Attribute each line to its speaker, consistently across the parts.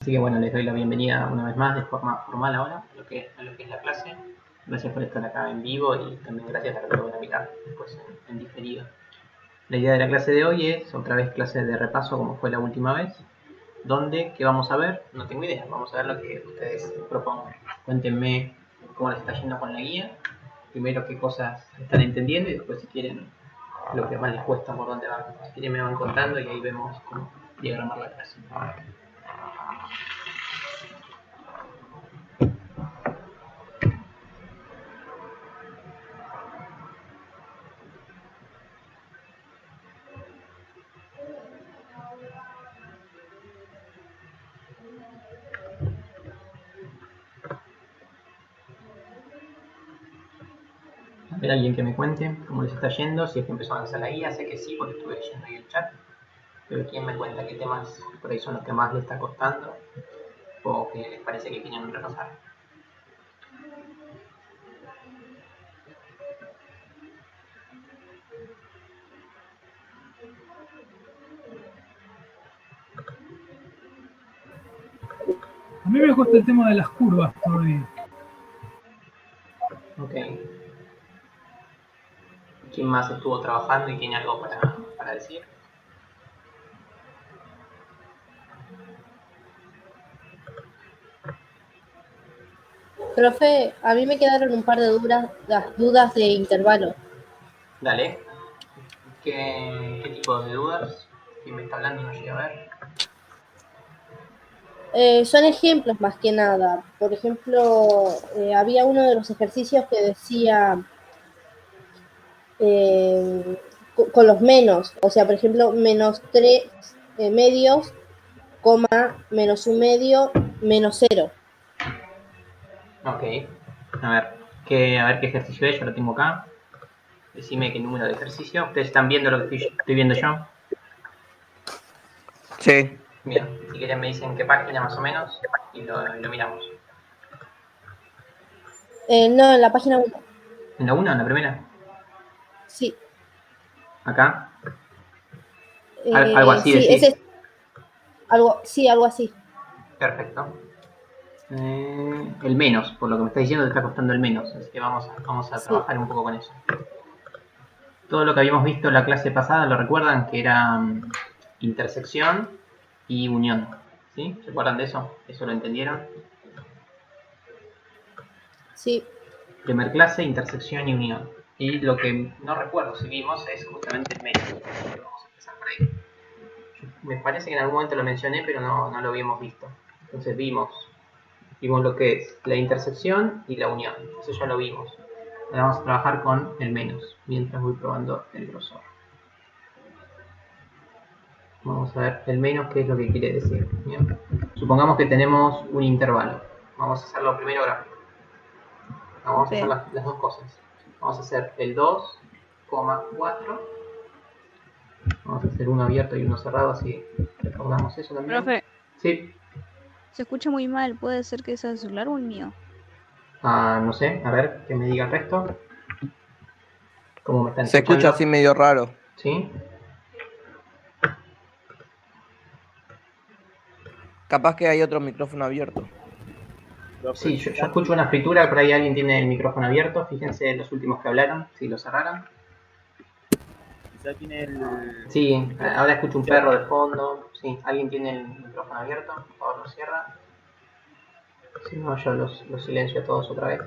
Speaker 1: Así que bueno, les doy la bienvenida una vez más de forma formal ahora a lo que es la clase. Gracias por estar acá en vivo y también gracias a los que lo van a mirar después en diferido. La idea de la clase de hoy es otra vez clase de repaso como fue la última vez, donde, ¿qué vamos a ver? No tengo idea, vamos a ver lo que ustedes propongan. Cuéntenme cómo les está yendo con la guía, primero qué cosas están entendiendo y después si quieren lo que más les cuesta, por dónde van. Si quieren me van contando y ahí vemos cómo diagramar la clase. A ver, alguien que me cuente cómo les está yendo, si es que empezó a avanzar la guía, sé que sí, porque estuve leyendo ahí el chat, pero quién me cuenta qué temas por ahí son los que más les está costando o que les parece que quieren repasar.
Speaker 2: A mí me cuesta el tema de las curvas todavía.
Speaker 1: Ok. ¿Quién más estuvo trabajando y tiene algo para decir?
Speaker 3: Profe, a mí me quedaron un par de dudas de intervalo.
Speaker 1: Dale. ¿Qué tipo de dudas? ¿Quién me está hablando? No llegué a ver.
Speaker 3: Son ejemplos más que nada. Por ejemplo, había uno de los ejercicios que decía con los menos. O sea, por ejemplo, menos 3 medios, coma, menos un medio, menos 0.
Speaker 1: Ok. A ver qué ejercicio es, yo lo tengo acá. Decime qué número de ejercicio. ¿Ustedes están viendo lo que estoy viendo yo?
Speaker 4: Sí.
Speaker 1: Bien, si quieren me dicen qué página más o menos y lo miramos.
Speaker 3: No, en la página 1.
Speaker 1: ¿En la 1? ¿En la primera?
Speaker 3: Sí.
Speaker 1: ¿Acá? Algo así
Speaker 3: Sí,
Speaker 1: decís.
Speaker 3: algo así.
Speaker 1: Perfecto. El menos, por lo que me está diciendo, te está costando el menos. Así que vamos a
Speaker 3: Sí.
Speaker 1: trabajar un poco con eso. Todo lo que habíamos visto en la clase pasada, ¿lo recuerdan? Que era intersección y unión. ¿Sí? ¿Se acuerdan de eso? ¿Eso lo entendieron?
Speaker 3: Sí.
Speaker 1: Primer clase, intersección y unión. Y lo que no recuerdo si vimos es justamente el menos. Vamos a empezar por ahí. Me parece que en algún momento lo mencioné, pero no lo habíamos visto. Entonces vimos lo que es la intersección y la unión. Eso ya lo vimos. Ahora vamos a trabajar con el menos, mientras voy probando el grosor. Vamos a ver el menos qué es lo que quiere decir. Bien. Supongamos que tenemos un intervalo. Vamos a hacerlo primero gráfico. Vamos a hacer las dos cosas. Vamos a hacer el 2,4. Vamos a hacer uno abierto y uno cerrado, así recordamos eso también.
Speaker 5: Profe,
Speaker 1: Sí.
Speaker 5: se escucha muy mal. ¿Puede ser que sea el celular o el mío?
Speaker 1: No sé, a ver, que me diga el resto. ¿Cómo me están
Speaker 4: Se
Speaker 1: escuchando?
Speaker 4: escucha así medio raro.
Speaker 1: ¿Sí?
Speaker 4: Capaz que hay otro micrófono abierto.
Speaker 1: Sí, yo escucho una fritura, por ahí alguien tiene el micrófono abierto. Fíjense los últimos que hablaron, si lo cerraron.
Speaker 6: Quizá tiene el...
Speaker 1: Sí, ahora escucho un perro de fondo. Sí, alguien tiene el micrófono abierto, por favor lo cierra. Si no, yo los silencio a todos otra vez.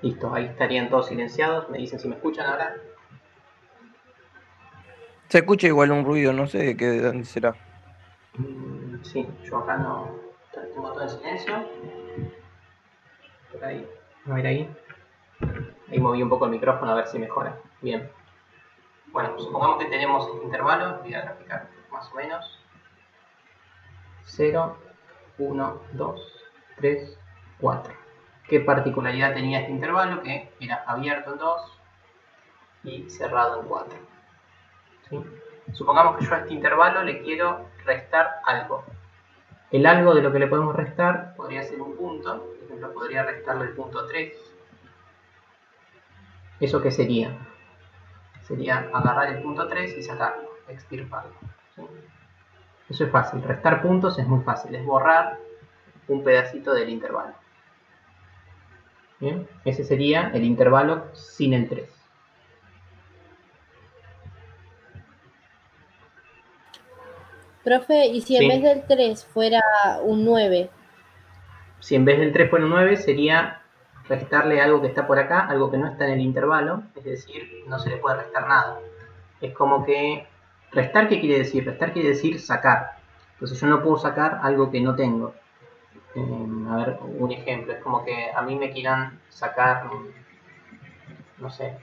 Speaker 1: Listo, ahí estarían todos silenciados. Me dicen si me escuchan ahora.
Speaker 4: Se escucha igual un ruido, no sé de dónde será.
Speaker 1: Sí, yo acá no tengo todo en silencio. Por ahí, a ver ahí. Ahí moví un poco el micrófono a ver si mejora. Bien. Bueno, supongamos que tenemos este intervalo. Voy a graficar más o menos. 0, 1, 2, 3, 4. ¿Qué particularidad tenía este intervalo? Que era abierto en 2 y cerrado en 4. ¿Sí? Supongamos que yo a este intervalo le quiero restar algo. El algo de lo que le podemos restar podría ser un punto. Por ejemplo, podría restarle el punto 3. ¿Eso qué sería? Sería agarrar el punto 3 y sacarlo, extirparlo. ¿Sí? Eso es fácil. Restar puntos es muy fácil. Es borrar un pedacito del intervalo. Bien, ese sería el intervalo sin el 3.
Speaker 3: Profe, ¿y si en
Speaker 1: Sí.
Speaker 3: vez del 3 fuera un 9?
Speaker 1: Si en vez del 3 fuera un 9, sería restarle algo que está por acá, algo que no está en el intervalo, es decir, no se le puede restar nada. Es como que... ¿Restar qué quiere decir? Restar quiere decir sacar. Entonces yo no puedo sacar algo que no tengo. A ver, un ejemplo. Es como que a mí me quieran sacar, no sé,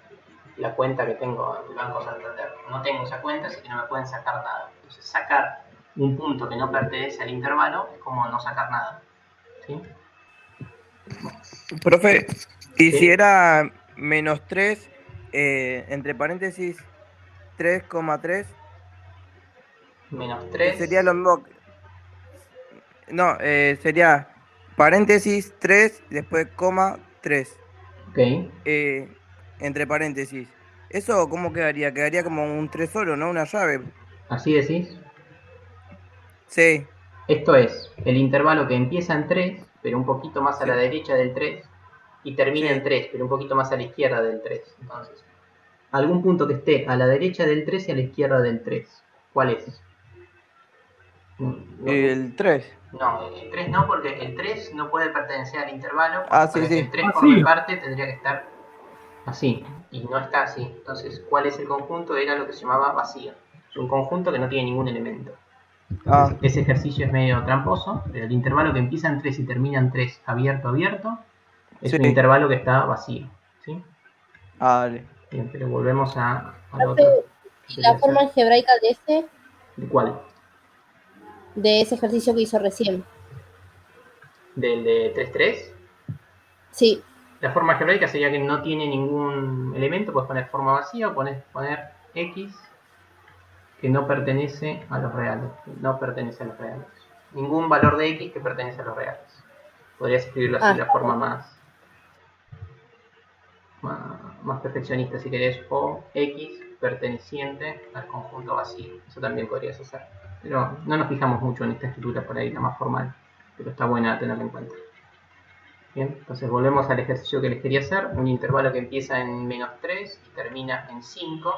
Speaker 1: la cuenta que tengo en Banco Santander. No tengo esa cuenta, así que no me pueden sacar nada. Entonces sacar un punto que no pertenece al intervalo es como no sacar nada. ¿Sí?
Speaker 4: Profe, y
Speaker 1: Sí.
Speaker 4: si era menos 3, entre paréntesis, 3,3,
Speaker 1: Menos 3.
Speaker 4: sería lo mismo. No, sería paréntesis 3, después coma 3,
Speaker 1: Ok.
Speaker 4: entre paréntesis. ¿Eso cómo quedaría? Quedaría como un 3 solo, ¿no? Una llave.
Speaker 1: Así decís.
Speaker 4: Sí,
Speaker 1: Esto es el intervalo que empieza en 3, pero un poquito más a
Speaker 4: sí,
Speaker 1: la derecha del 3, y termina en
Speaker 4: sí.
Speaker 1: 3, pero un poquito más a la izquierda del 3. Entonces, algún punto que esté a la derecha del 3 y a la izquierda del 3. ¿Cuál es?
Speaker 4: El 3.
Speaker 1: No, el 3 no, porque el 3 no puede pertenecer al intervalo.
Speaker 4: Ah, sí,
Speaker 1: Para que el
Speaker 4: sí.
Speaker 1: 3 forme
Speaker 2: Vacío.
Speaker 1: parte tendría que estar así, y no está así. Entonces, ¿cuál es el conjunto? Era lo que se llamaba vacío. Es un conjunto que no tiene ningún elemento.
Speaker 4: Ah,
Speaker 1: Ese ejercicio es medio tramposo, pero el intervalo que empieza en 3 y termina en 3 abierto, abierto, es
Speaker 4: sí.
Speaker 1: un intervalo que está vacío. ¿Sí?
Speaker 4: Ah, dale.
Speaker 1: Bien, pero volvemos al
Speaker 3: Profe,
Speaker 1: otro.
Speaker 3: ¿y la forma algebraica
Speaker 1: ¿De cuál?
Speaker 3: de ese ejercicio que hizo recién?
Speaker 1: ¿Del de 3,3?
Speaker 3: Sí.
Speaker 1: La forma algebraica sería que no tiene ningún elemento, puedes poner forma vacía o poner x que no pertenece a los reales. No pertenece a los reales. Ningún valor de x que pertenece a los reales. Podrías escribirlo así, la forma más perfeccionista si querés, o x perteneciente al conjunto vacío. Eso también podrías hacer. Pero no nos fijamos mucho en esta escritura por ahí, la más formal. Pero está buena tenerla en cuenta. Bien, entonces volvemos al ejercicio que les quería hacer. Un intervalo que empieza en menos 3 y termina en 5.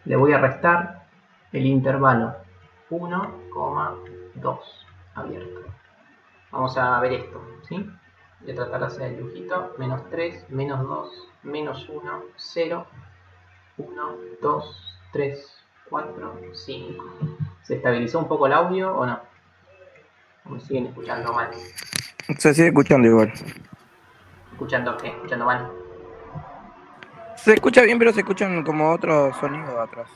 Speaker 1: Le voy a restar el intervalo 1,2 abierto. Vamos a ver esto, ¿sí? Voy a tratar de hacer el dibujito. Menos 3, menos 2, menos 1, 0, 1, 2, 3, 4, 5. ¿Se estabilizó un poco el audio o no? ¿O me siguen escuchando mal?
Speaker 4: Se sigue escuchando igual.
Speaker 1: ¿Escuchando qué? ¿Escuchando mal?
Speaker 4: Se escucha bien, pero se escuchan como otros sonidos atrás.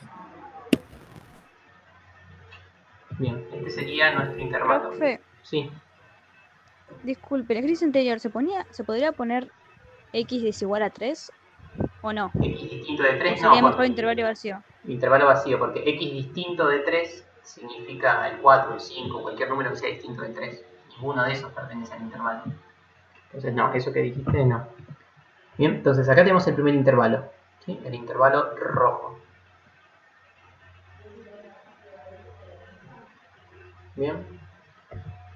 Speaker 1: Bien, este sería nuestro intervalo.
Speaker 5: Profe,
Speaker 1: Sí,
Speaker 5: disculpe, el ejercicio anterior, ¿se podría poner x es igual a 3 o no?
Speaker 1: x distinto de
Speaker 5: ¿O
Speaker 1: 3
Speaker 5: sería
Speaker 1: no,
Speaker 5: mejor intervalo vacío?
Speaker 1: intervalo vacío, porque x distinto de 3 significa el 4, el 5, cualquier número que sea distinto de 3. Ninguno de esos pertenece al intervalo. Entonces no, eso que dijiste no. Bien, entonces acá tenemos el primer intervalo, ¿sí? El intervalo rojo. Bien.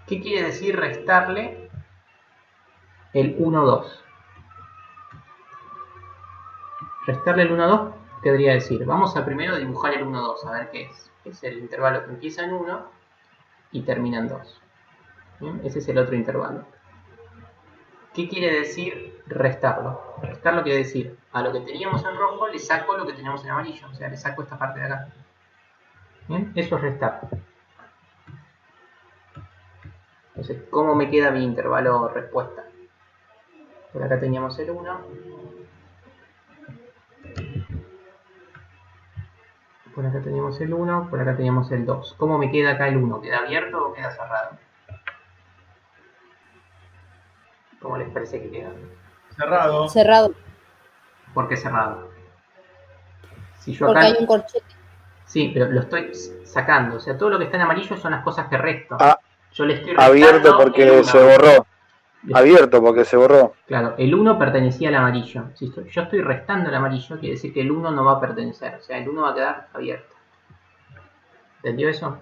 Speaker 1: ¿Qué quiere decir restarle el 1, 2? Restarle el 1, 2, ¿qué debería decir? Vamos a primero dibujar el 1, 2, a ver qué es. Es el intervalo que empieza en 1 y termina en 2. ¿Bien? Ese es el otro intervalo. ¿Qué quiere decir restarlo? Restarlo quiere decir, a lo que teníamos en rojo le saco lo que teníamos en amarillo, o sea, le saco esta parte de acá. ¿Bien? Eso es restar. Entonces, ¿cómo me queda mi intervalo respuesta? Por acá teníamos el 1. Por acá teníamos el 1, por acá teníamos el 2. ¿Cómo me queda acá el 1? ¿Queda abierto o queda cerrado? ¿Cómo les parece que queda?
Speaker 6: Cerrado.
Speaker 3: Cerrado,
Speaker 1: ¿Por qué cerrado? Si yo
Speaker 3: porque
Speaker 1: acá...
Speaker 3: hay un corchete.
Speaker 1: Sí, pero lo estoy sacando. O sea, todo lo que está en amarillo son las cosas que resto.
Speaker 7: Ah,
Speaker 1: Yo le estoy
Speaker 7: abierto
Speaker 1: restando el
Speaker 7: porque
Speaker 1: 1.
Speaker 7: se borró. Abierto porque se borró.
Speaker 1: Claro, el 1 pertenecía al amarillo. Si yo estoy restando el amarillo, quiere decir que el 1 no va a pertenecer. O sea, el 1 va a quedar abierto. ¿Entendió eso?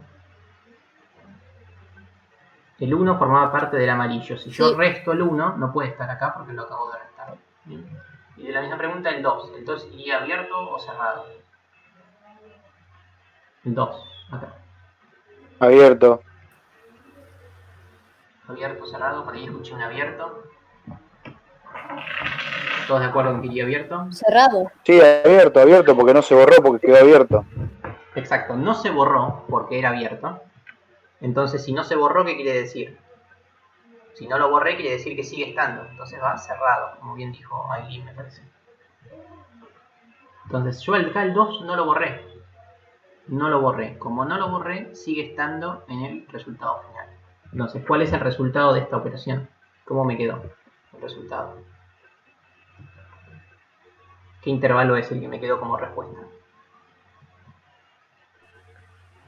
Speaker 1: El 1 formaba parte del amarillo. Si yo
Speaker 3: Sí.
Speaker 1: resto el 1, no puede estar acá porque lo acabo de restar. ¿Bien? Y de la misma pregunta el 2. ¿El 2 iría abierto o cerrado? El 2, acá.
Speaker 7: Abierto.
Speaker 1: Abierto, cerrado. Por ahí escuché un abierto. ¿Todos de acuerdo en que iría abierto?
Speaker 3: Cerrado.
Speaker 7: Sí, abierto, abierto, porque no se borró, porque quedó abierto.
Speaker 1: Exacto, no se borró porque era abierto. Entonces, si no se borró, ¿qué quiere decir? Si no lo borré, quiere decir que sigue estando. Entonces va cerrado, como bien dijo Aileen, me parece. Entonces, yo acá el 2 no lo borré. No lo borré. Como no lo borré, sigue estando en el resultado final. Entonces, ¿cuál es el resultado de esta operación? ¿Cómo me quedó el resultado? ¿Qué intervalo es el que me quedó como respuesta?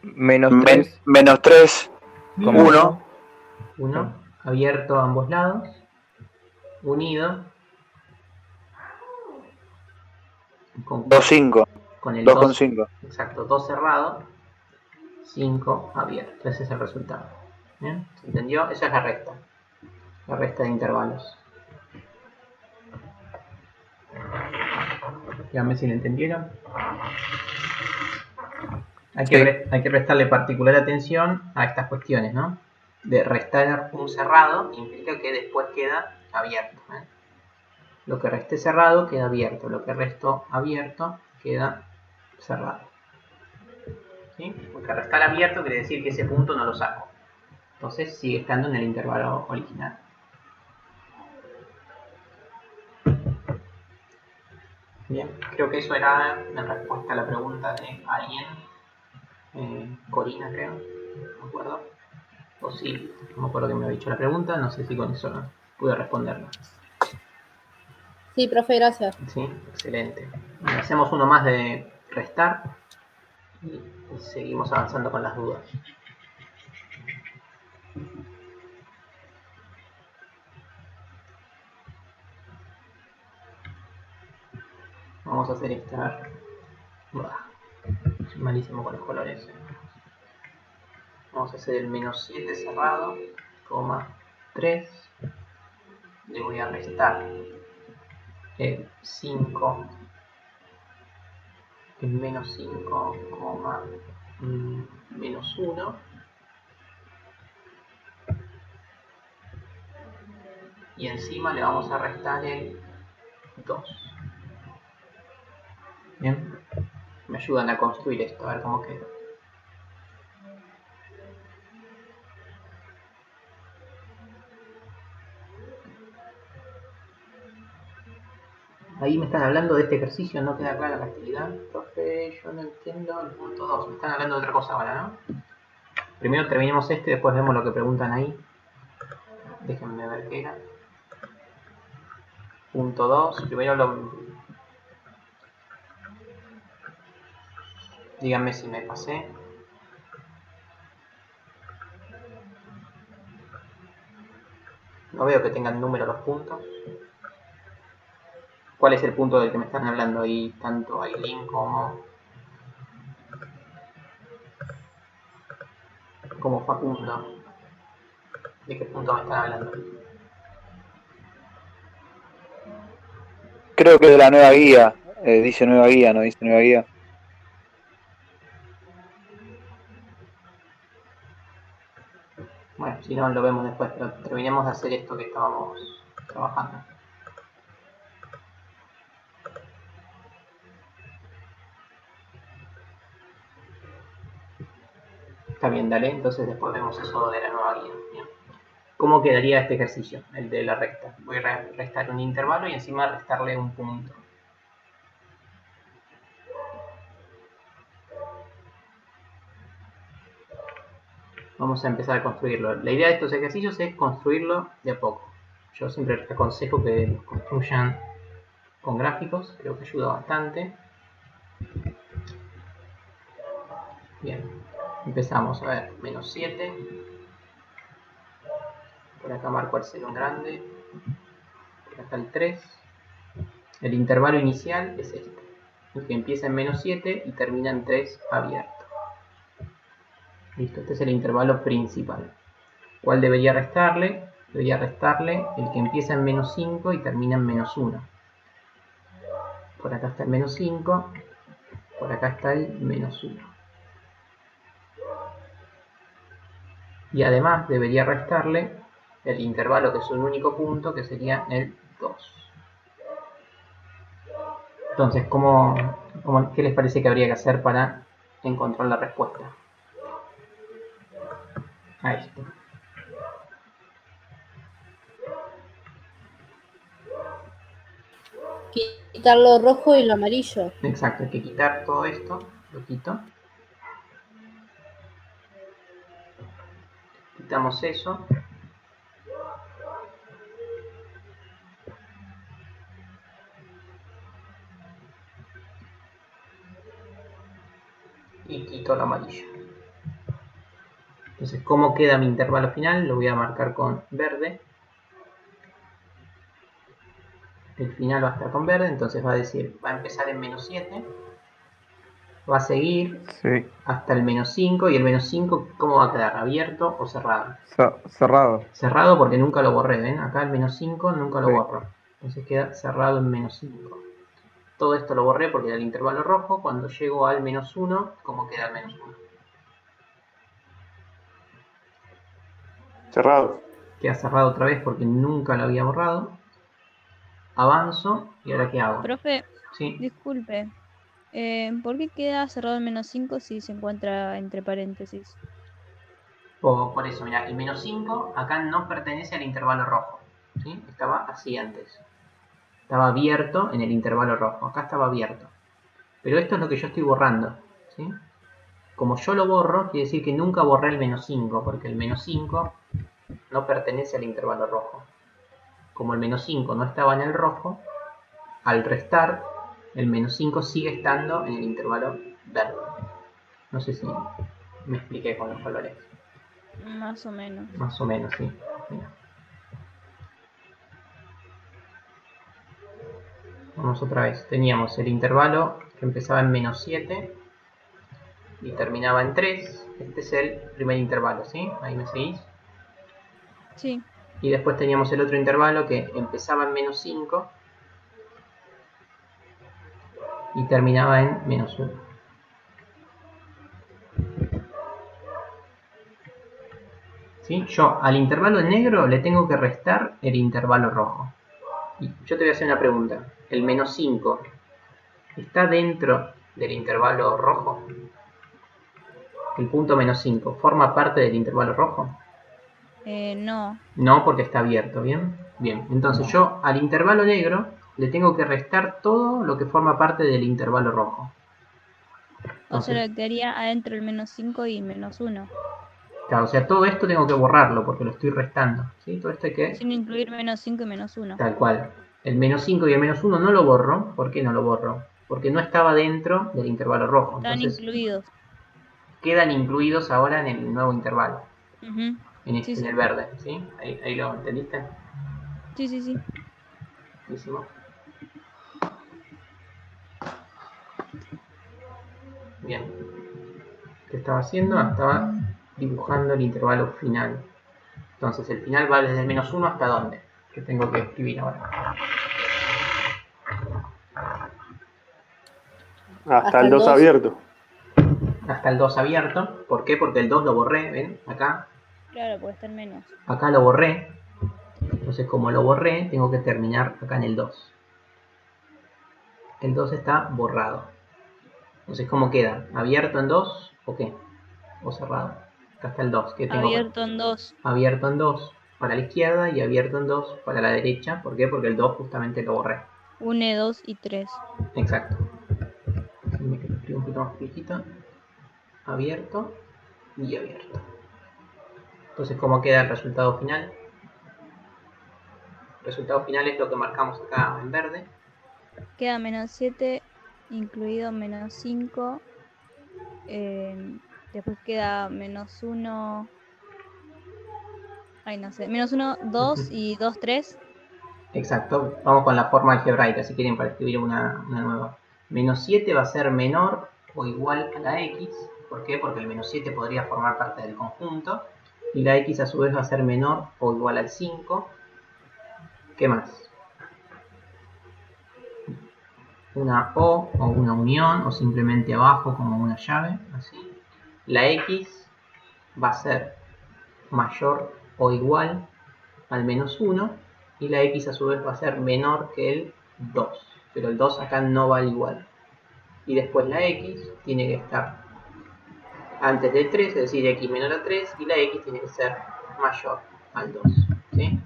Speaker 4: Menos 3.
Speaker 7: Menos 3,
Speaker 4: Como
Speaker 7: 1.
Speaker 1: 1, abierto a ambos lados, unido con
Speaker 7: 2, 5.
Speaker 1: con el
Speaker 7: 2 con
Speaker 1: 2,
Speaker 7: 5.
Speaker 1: exacto, 2 cerrado, 5 abierto. Ese es el resultado. ¿Bien? ¿Se entendió? Esa es la resta de intervalos. Díganme si lo entendieron. Hay que prestarle particular atención a estas cuestiones, ¿no? De restar un cerrado implica que después queda abierto. Lo que resté cerrado queda abierto, lo que resto abierto queda cerrado. ¿Sí? Porque restar abierto quiere decir que ese punto no lo saco. Entonces sigue estando en el intervalo original. Bien, creo que eso era la respuesta a la pregunta de alguien. Corina, creo. No me acuerdo. O sí, no me acuerdo que me había dicho la pregunta. No sé si con eso no pude responderla.
Speaker 3: Sí, profe, gracias.
Speaker 1: Sí, excelente. Bueno, hacemos uno más de restar y seguimos avanzando con las dudas. Vamos a hacer esta. Soy malísimo con los colores. Vamos a hacer el menos 7 cerrado, coma 3. Le voy a restar el 5, el menos 5, coma menos 1. Y encima le vamos a restar el 2. Bien, me ayudan a construir esto, a ver cómo queda. Ahí me están hablando de este ejercicio, no queda clara la actividad. Profe, yo no entiendo el punto 2. Me están hablando de otra cosa ahora, ¿no? Primero terminemos este, después vemos lo que preguntan ahí. Déjenme ver qué era. Punto 2. Primero lo... Díganme si me pasé. No veo que tengan número los puntos. ¿Cuál es el punto del que me están hablando ahí? Tanto Aileen como Facundo. ¿De qué punto me están hablando?
Speaker 7: Creo que de la nueva guía. Dice nueva guía, no dice nueva guía.
Speaker 1: Bueno, si no lo vemos después, pero terminemos de hacer esto que estábamos trabajando. Está bien, dale, entonces después vemos eso de la nueva guía. Bien. ¿Cómo quedaría este ejercicio? El de la recta. Voy a restar un intervalo y encima restarle un punto. Vamos a empezar a construirlo. La idea de estos ejercicios es construirlo de a poco. Yo siempre aconsejo que los construyan con gráficos, creo que ayuda bastante. Bien, empezamos a ver, menos 7. Por acá marco el cero en grande. Por acá el 3. El intervalo inicial es este, que empieza en menos 7 y termina en 3 abierto. Listo, este es el intervalo principal. ¿Cuál debería restarle? Debería restarle el que empieza en menos 5 y termina en menos 1. Por acá está el menos 5, por acá está el menos 1. Y además debería restarle el intervalo, que es un único punto, que sería el 2. Entonces, ¿qué les parece que habría que hacer para encontrar la respuesta? Ahí está.
Speaker 3: Quitar lo rojo y lo amarillo.
Speaker 1: Exacto, hay que quitar todo esto. Lo quito. Quitamos eso. Y quito el amarillo. Entonces, ¿cómo queda mi intervalo final? Lo voy a marcar con verde. El final va a estar con verde, entonces va a decir, va a empezar en menos 7. Va a seguir hasta el menos 5. Y el menos 5, ¿cómo va a quedar? ¿Abierto o cerrado?
Speaker 4: Cerrado.
Speaker 1: Cerrado porque nunca lo borré, ¿ven? Acá el menos 5 nunca lo borro. Entonces queda cerrado en menos 5. Todo esto lo borré porque era el intervalo rojo. Cuando llego al menos 1, ¿cómo queda el menos 1?
Speaker 8: Cerrado.
Speaker 1: Queda cerrado otra vez porque nunca lo había borrado. Avanzo y ahora ¿qué hago?
Speaker 5: Profe,
Speaker 1: Sí.
Speaker 5: disculpe. ¿Por qué queda cerrado el menos 5 si se encuentra entre paréntesis?
Speaker 1: Por eso, mira, el menos 5 acá no pertenece al intervalo rojo. ¿Sí? Estaba así antes. Estaba abierto en el intervalo rojo. Acá estaba abierto. Pero esto es lo que yo estoy borrando. ¿Sí? Como yo lo borro, quiere decir que nunca borré el menos 5, porque el menos 5 no pertenece al intervalo rojo. Como el menos 5 no estaba en el rojo, al restar, el menos 5 sigue estando en el intervalo verde. No sé si me expliqué con los colores.
Speaker 5: Más o menos.
Speaker 1: Más o menos, sí. Mira. Vamos otra vez. Teníamos el intervalo que empezaba en menos 7 y terminaba en 3. Este es el primer intervalo, ¿sí? Ahí me seguís.
Speaker 5: Sí.
Speaker 1: Y después teníamos el otro intervalo que empezaba en menos 5 y terminaba en menos 1. ¿Sí? Yo al intervalo negro le tengo que restar el intervalo rojo. Y yo te voy a hacer una pregunta. ¿El menos 5 está dentro del intervalo rojo? ¿El punto menos 5 forma parte del intervalo rojo?
Speaker 5: No.
Speaker 1: No, porque está abierto, ¿bien? Bien, entonces yo al intervalo negro le tengo que restar todo lo que forma parte del intervalo rojo.
Speaker 5: O sea,
Speaker 1: Entonces,
Speaker 5: le quedaría adentro el menos 5 y menos 1.
Speaker 1: claro, o sea, todo esto tengo que borrarlo porque lo estoy restando, ¿sí? Todo esto hay que...
Speaker 5: Sin incluir menos 5 y menos 1.
Speaker 1: Tal cual. El menos 5 y el menos 1 no lo borro. ¿Por qué no lo borro? Porque no estaba dentro del intervalo rojo.
Speaker 5: Están
Speaker 1: Entonces
Speaker 5: incluidos.
Speaker 1: quedan incluidos ahora en el nuevo intervalo.
Speaker 5: Ujú.
Speaker 1: En
Speaker 5: Sí,
Speaker 1: en
Speaker 5: sí.
Speaker 1: el verde, ¿sí? Ahí lo entendiste.
Speaker 5: Sí, sí, sí.
Speaker 1: Buenísimo. Bien. ¿Qué estaba haciendo? Estaba dibujando el intervalo final. Entonces el final va desde el menos 1 hasta dónde. Que tengo que escribir ahora.
Speaker 8: Hasta el 2 abierto.
Speaker 1: Hasta el 2 abierto. ¿Por qué? Porque el 2 lo borré, ¿ven? Acá.
Speaker 5: Claro, puede estar menos.
Speaker 1: Acá lo borré. Entonces como lo borré, tengo que terminar acá en el 2. El 2 está borrado. Entonces, ¿cómo queda? ¿Abierto en 2 o qué? ¿O cerrado? Acá está el 2. ¿Qué tengo?
Speaker 5: Abierto en 2.
Speaker 1: Abierto en 2 para la izquierda y abierto en 2 para la derecha. ¿Por qué? Porque el 2 justamente lo borré.
Speaker 5: 1, 2 y 3.
Speaker 1: Exacto. Me escribo un poquito más viejito. Abierto y abierto. Entonces, ¿cómo queda el resultado final? El resultado final es lo que marcamos acá en verde.
Speaker 5: Queda menos 7, incluido menos 5. Después queda menos 1. Ay, no sé. Menos 1, 2 y 2, 3.
Speaker 1: Exacto. Vamos con la forma algebraica, si quieren, para escribir una nueva. Menos 7 va a ser menor o igual a la x. ¿Por qué? Porque el menos 7 podría formar parte del conjunto. y la x a su vez va a ser menor o igual al 5. ¿Qué más? Una o una unión, o simplemente abajo como una llave, así. La x va a ser mayor o igual al menos 1, y la x a su vez va a ser menor que el 2, pero el 2 acá no vale igual. Y después la x tiene que estar antes del 3, es decir, x menor a 3, y la x tiene que ser mayor al 2. ¿Sí?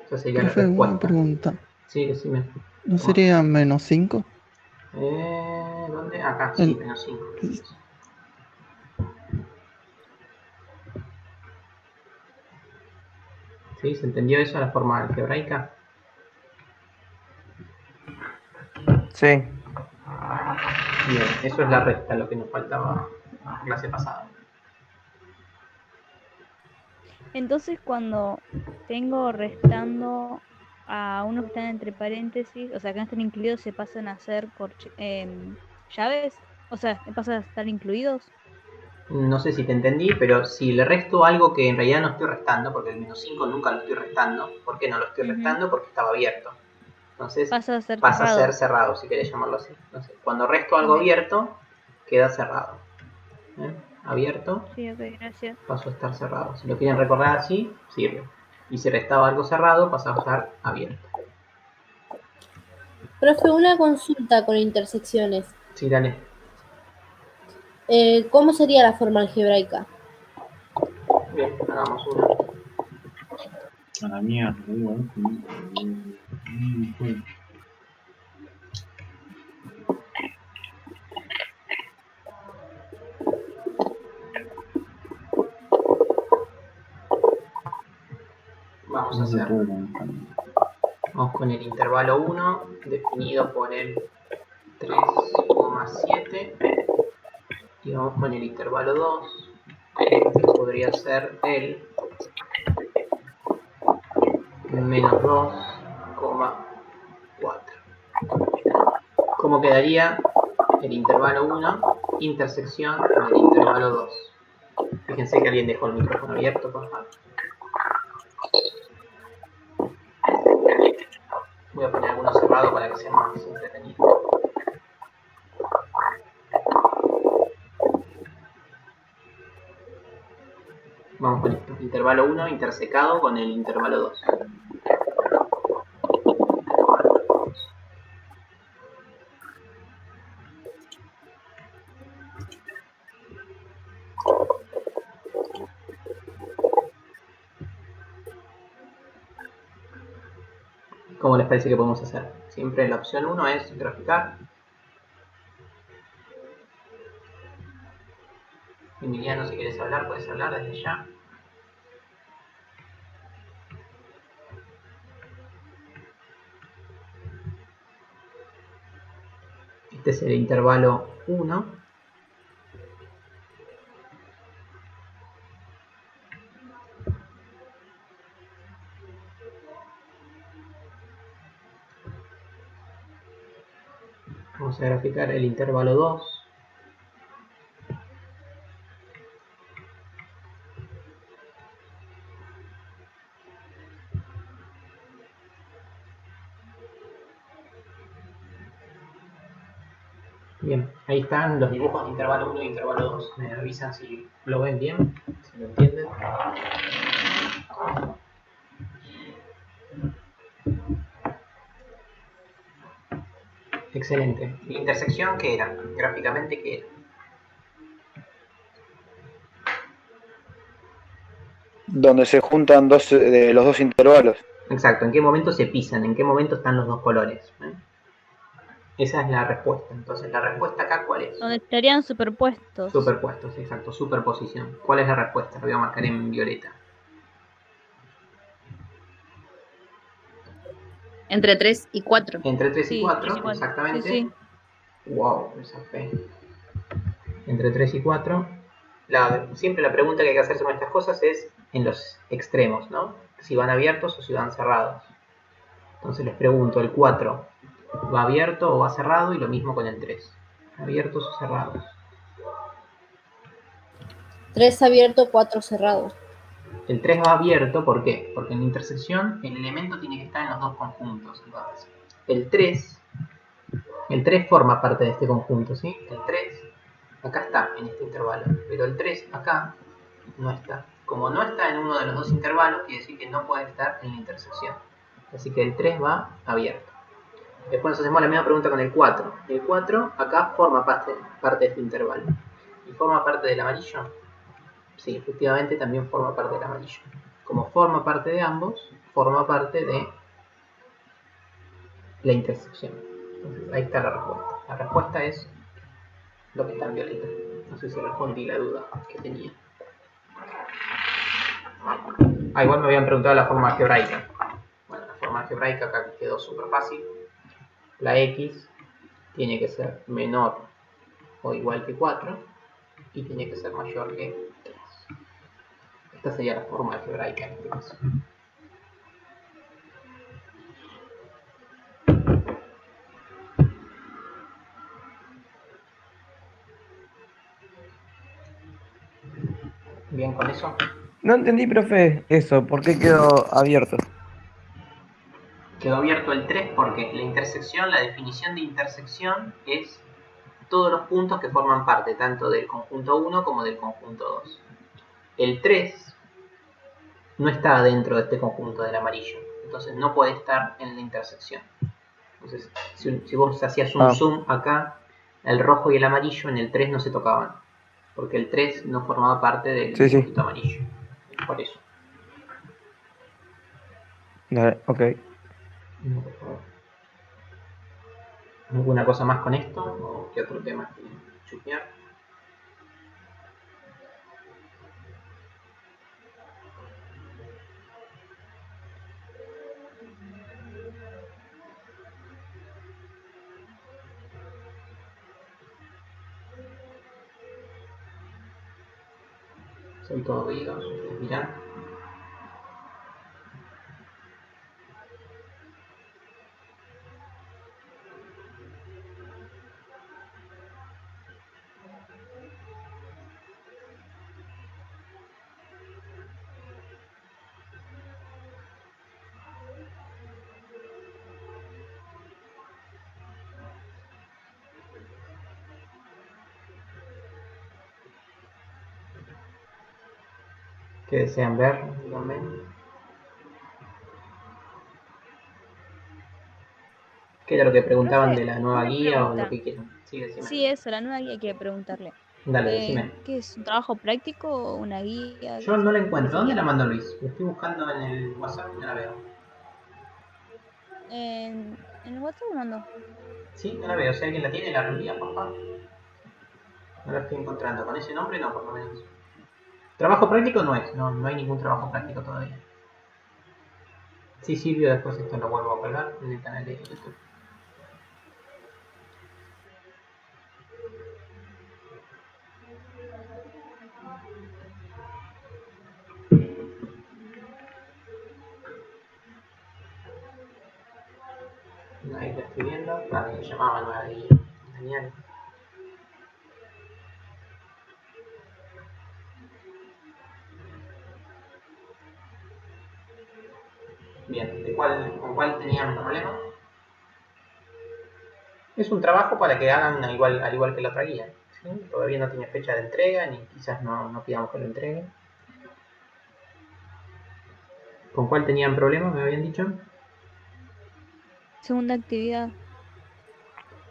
Speaker 1: Esa sería
Speaker 9: Profe,
Speaker 1: la
Speaker 9: una
Speaker 1: respuesta.
Speaker 9: pregunta.
Speaker 1: Sí, decime.
Speaker 9: ¿No sería menos 5?
Speaker 1: ¿Dónde? Acá, sí, menos 5. ¿Sí? ¿Se entendió eso, la forma algebraica?
Speaker 4: Sí.
Speaker 1: Bien, eso es la recta, lo que nos faltaba en la clase pasada.
Speaker 5: Entonces, cuando tengo restando a unos que están entre paréntesis, o sea, que no están incluidos, se pasan a ser llaves, o sea, pasan a estar incluidos.
Speaker 1: No sé si te entendí, pero si le resto algo que en realidad no estoy restando, porque el menos 5 nunca lo estoy restando. ¿Por qué no lo estoy restando? Porque estaba abierto. Entonces
Speaker 5: Pasa a ser
Speaker 1: pasa
Speaker 5: cerrado.
Speaker 1: a ser cerrado, si querés llamarlo así. Entonces, cuando resto algo
Speaker 5: Ok.
Speaker 1: abierto, queda cerrado. Abierto,
Speaker 5: Sí, ok, gracias.
Speaker 1: pasó a estar cerrado. Si lo quieren recordar así, sirve. Y si restaba algo cerrado, pasa a estar abierto.
Speaker 3: Profe, una consulta con intersecciones.
Speaker 1: Sí, dale.
Speaker 3: ¿Cómo sería la forma algebraica?
Speaker 1: Bien, hagamos una.
Speaker 6: A la mierda,
Speaker 1: Vamos a hacer. Vamos con el intervalo 1, definido por el 3,7. Y vamos con el intervalo 2, que podría ser el menos 2,4. ¿Cómo quedaría el intervalo 1 intersección con el intervalo 2? Fíjense que alguien dejó el micrófono abierto, por favor. Voy a poner alguno cerrado para que sea más entretenido. Vamos con esto. Intervalo 1 intersecado con el intervalo 2. ¿Cómo les parece que podemos hacer? Siempre la opción 1 es graficar. Emiliano, si quieres hablar, puedes hablar desde ya. Este es el intervalo 1. Vamos a graficar el intervalo 2. Bien, ahí están los dibujos de intervalo 1 y intervalo 2. Me avisan si lo ven bien, si lo entienden. Excelente. ¿La intersección qué era? Gráficamente, ¿qué era?
Speaker 7: Donde se juntan los dos intervalos.
Speaker 1: Exacto, ¿en qué momento se pisan? ¿En qué momento están los dos colores? Esa es la respuesta. Entonces, ¿la respuesta acá cuál es?
Speaker 5: Donde estarían superpuestos.
Speaker 1: Superpuestos, exacto, superposición. ¿Cuál es la respuesta? Lo voy a marcar en violeta.
Speaker 10: Entre 3 y 4.
Speaker 1: Entre 3 y
Speaker 5: Sí,
Speaker 1: 4,
Speaker 5: 3 y 4.
Speaker 1: exactamente.
Speaker 5: Sí, sí.
Speaker 1: Wow, esa fe. Entre 3 y 4. Siempre la pregunta que hay que hacerse con estas cosas es en los extremos, ¿no? Si van abiertos o si van cerrados. Entonces les pregunto, ¿el 4 va abierto o va cerrado? Y lo mismo con el 3. ¿Abiertos o cerrados?
Speaker 3: 3 abierto, 4 cerrado.
Speaker 1: El 3 va abierto, ¿por qué? Porque en la intersección el elemento tiene que estar en los dos conjuntos. Entonces, el 3 forma parte de este conjunto, ¿sí? El 3 acá está, en este intervalo, pero el 3 acá no está. Como no está en uno de los dos intervalos, quiere decir que no puede estar en la intersección. Así que el 3 va abierto. Después nos hacemos la misma pregunta con el 4. El 4 acá forma parte de este intervalo. ¿Y forma parte del amarillo? Sí, efectivamente también forma parte del amarillo. Como forma parte de ambos, forma parte de la intersección. Entonces, ahí está la respuesta. La respuesta es lo que está en violeta. No sé si respondí la duda que tenía. Igual me habían preguntado la forma algebraica. Bueno, la forma algebraica acá quedó súper fácil. La x tiene que ser menor o igual que 4 y tiene que ser mayor que 3. Esta sería la forma algebraica en este caso. Bien con eso.
Speaker 4: No entendí, profe, eso. ¿Por qué quedó abierto?
Speaker 1: Quedó abierto el 3 porque la intersección, la definición de intersección es todos los puntos que forman parte tanto del conjunto 1 como del conjunto 2. El 3 no está dentro de este conjunto del amarillo, entonces no puede estar en la intersección. Entonces, si vos hacías un zoom acá, el rojo y el amarillo en el 3 no se tocaban, porque el 3 no formaba parte del conjunto amarillo. Por eso.
Speaker 4: Dale, ok.
Speaker 1: ¿Alguna cosa más con esto? ¿O qué otro tema quieren chupear? Soy todo oídos, ustedes dirán. ¿Qué desean ver? Díganme. ¿Qué era lo que preguntaban
Speaker 5: Profe,
Speaker 1: de la nueva
Speaker 5: una
Speaker 1: guía o lo
Speaker 5: pregunta.
Speaker 1: que quieran? Sí, decime.
Speaker 5: Sí, eso, la nueva guía quiero preguntarle.
Speaker 1: Dale, decime.
Speaker 5: ¿Qué es? ¿Un trabajo práctico o una guía?
Speaker 1: Yo no la
Speaker 5: ¿Qué
Speaker 1: encuentro. ¿Dónde
Speaker 5: sería?
Speaker 1: la mandó Luis? La estoy buscando en el WhatsApp y no la veo.
Speaker 5: ¿En el WhatsApp lo mandó?
Speaker 1: Sí, no la veo. Si alguien la tiene, la reenvía, por favor. No la estoy encontrando. Con ese nombre no, por lo menos. Trabajo práctico no es. No hay ningún trabajo práctico todavía. Sí, Silvio, después esto lo vuelvo a colgar en el canal de YouTube. Ahí lo estoy viendo. Se llamaba nueva guía. Genial. Bien, ¿con cuál tenían problemas? Es un trabajo para que hagan al igual que la otra guía. ¿Sí? Todavía no tiene fecha de entrega, ni quizás no pidamos que lo entreguen. ¿Con cuál tenían problemas, me habían dicho?
Speaker 5: Segunda actividad.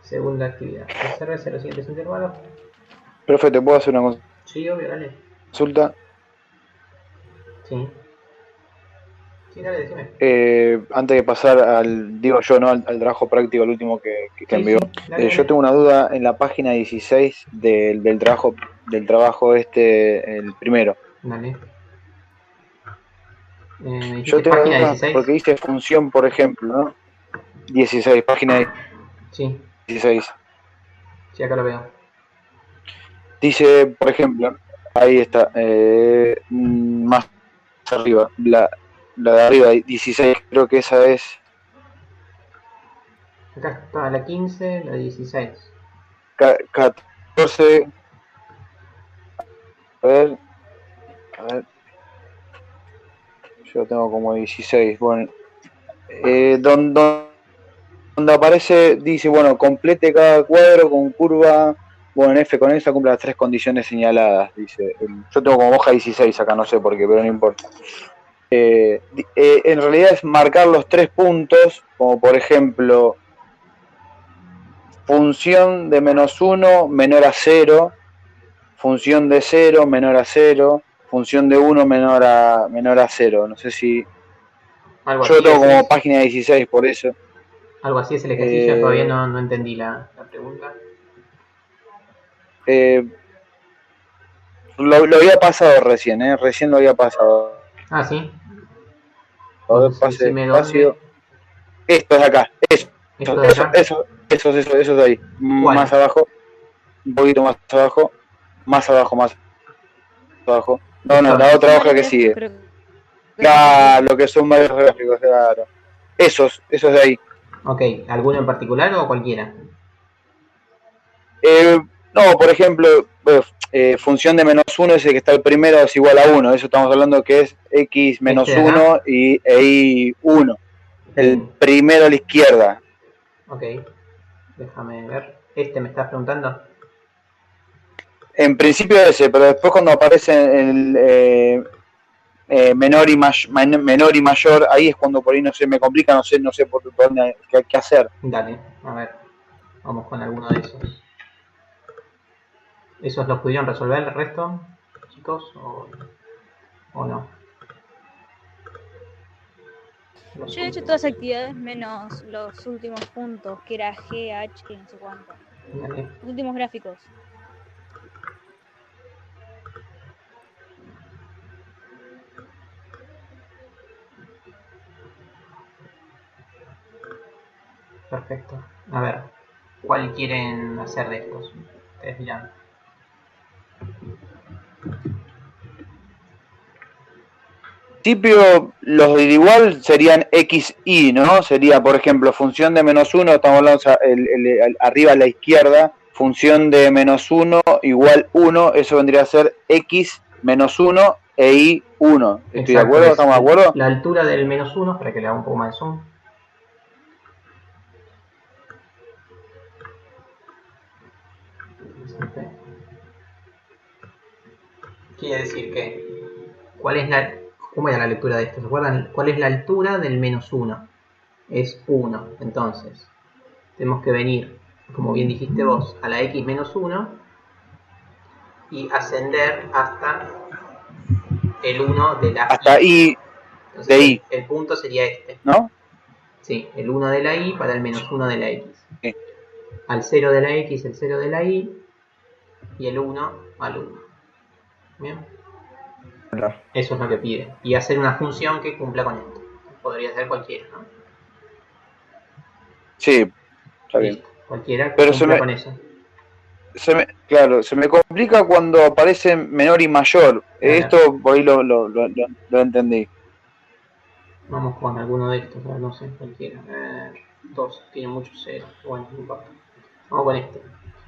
Speaker 1: Segunda actividad. Resérvese los siguientes intervalos.
Speaker 7: Profe, ¿te puedo hacer una
Speaker 1: Sí, obvio, dale.
Speaker 7: consulta?
Speaker 1: Sí. Sí, dale, decime.
Speaker 7: Antes de pasar al trabajo práctico, el último que envió.
Speaker 1: Sí, dale.
Speaker 7: Yo tengo una duda en la página 16 del trabajo el primero.
Speaker 1: Dale.
Speaker 7: Yo tengo
Speaker 1: página
Speaker 7: duda
Speaker 1: 16.
Speaker 7: porque dice función, por ejemplo, ¿no? 16, página 16.
Speaker 1: Sí, acá lo veo.
Speaker 7: Dice, por ejemplo, ahí está, más arriba, la de arriba, 16, creo que esa es.
Speaker 1: Acá está la 15, la 16.
Speaker 7: 14. A ver, Yo tengo como 16. Bueno, donde aparece, dice, bueno, complete cada cuadro con curva, bueno, en F con esa cumple las 3 condiciones señaladas, dice. Yo tengo como hoja 16 acá, no sé por qué, pero no importa. En realidad es marcar los 3 puntos, como por ejemplo, función de -1 menor a 0, función de 0 menor a 0, función de 1 menor a 0. No sé si...
Speaker 1: Algo
Speaker 7: Yo
Speaker 1: así
Speaker 7: tengo como
Speaker 1: es.
Speaker 7: página 16 por eso.
Speaker 1: Algo así es el ejercicio, todavía no entendí la pregunta.
Speaker 7: Lo había pasado recién, recién lo había pasado.
Speaker 1: Ah, sí.
Speaker 7: A ver,
Speaker 1: Entonces
Speaker 7: pase
Speaker 1: decime
Speaker 7: despacio.
Speaker 1: dónde.
Speaker 7: Esto es acá,
Speaker 1: ¿Esto de acá?
Speaker 7: eso de ahí. Más
Speaker 1: ¿Cuál?
Speaker 7: abajo, un poquito más abajo, más abajo, más abajo. No,
Speaker 1: Esto.
Speaker 7: la
Speaker 5: Son
Speaker 7: otra hoja
Speaker 5: varios
Speaker 7: que
Speaker 5: gráficos,
Speaker 7: sigue.
Speaker 5: creo que
Speaker 7: Claro, lo que son varios gráficos, claro. Esos de ahí.
Speaker 1: Ok, ¿alguno en particular o cualquiera?
Speaker 7: No, por ejemplo, función de -1 es el que está el primero, es igual a 1. Eso estamos hablando que es x
Speaker 1: ¿Este de
Speaker 7: -1
Speaker 1: acá?
Speaker 7: y y 1. El
Speaker 1: Bien.
Speaker 7: primero a la izquierda.
Speaker 1: Ok, déjame ver. ¿Este me estás preguntando?
Speaker 7: En principio ese, pero después cuando aparece el menor y mayor, ahí es cuando por ahí no sé, me complica, no sé por dónde qué hacer.
Speaker 1: Dale, a ver. Vamos con alguno de esos. ¿Esos los pudieron resolver el resto, chicos? ¿O no?
Speaker 5: yo he hecho todas las actividades menos los últimos puntos, que era G, H y no sé cuánto.
Speaker 1: Dale.
Speaker 5: Los últimos gráficos.
Speaker 1: Perfecto. A ver, ¿cuál quieren hacer de estos? Ustedes dirán.
Speaker 7: En principio, los de igual serían x, y, ¿no? Sería, por ejemplo, función de -1, estamos hablando arriba a la izquierda, función de -1 igual 1, eso vendría a ser x -1 e y 1. ¿Estoy de
Speaker 1: Exacto,
Speaker 7: acuerdo?
Speaker 1: es
Speaker 7: ¿Estamos de acuerdo?
Speaker 1: la altura del -1, para que le haga un poco más de zoom. Quiere decir que, ¿cómo era la lectura de esto? ¿Se acuerdan? ¿Cuál es la altura del -1? Es 1. Entonces, tenemos que venir, como bien dijiste vos, a la x -1 y ascender hasta el 1 de la
Speaker 7: Hasta
Speaker 1: y.
Speaker 7: y de
Speaker 1: Entonces,
Speaker 7: y,
Speaker 1: el punto sería este.
Speaker 7: ¿no?
Speaker 1: Sí, el 1 de la y para el -1 de la x.
Speaker 7: Sí.
Speaker 1: Al 0 de la x, el 0 de la y, y el 1 al 1. ¿Bien? Eso es lo que pide. Y hacer una función que cumpla con esto. Podría ser cualquiera, ¿no?
Speaker 7: Sí, está bien.
Speaker 1: Listo. Cualquiera que
Speaker 7: Pero
Speaker 1: cumpla con eso.
Speaker 7: claro, se me complica cuando aparece menor y mayor. Esto por ahí lo entendí.
Speaker 1: Vamos con alguno de estos, no sé, cualquiera. 2, tiene mucho 0. Bueno, no importa. Vamos con este.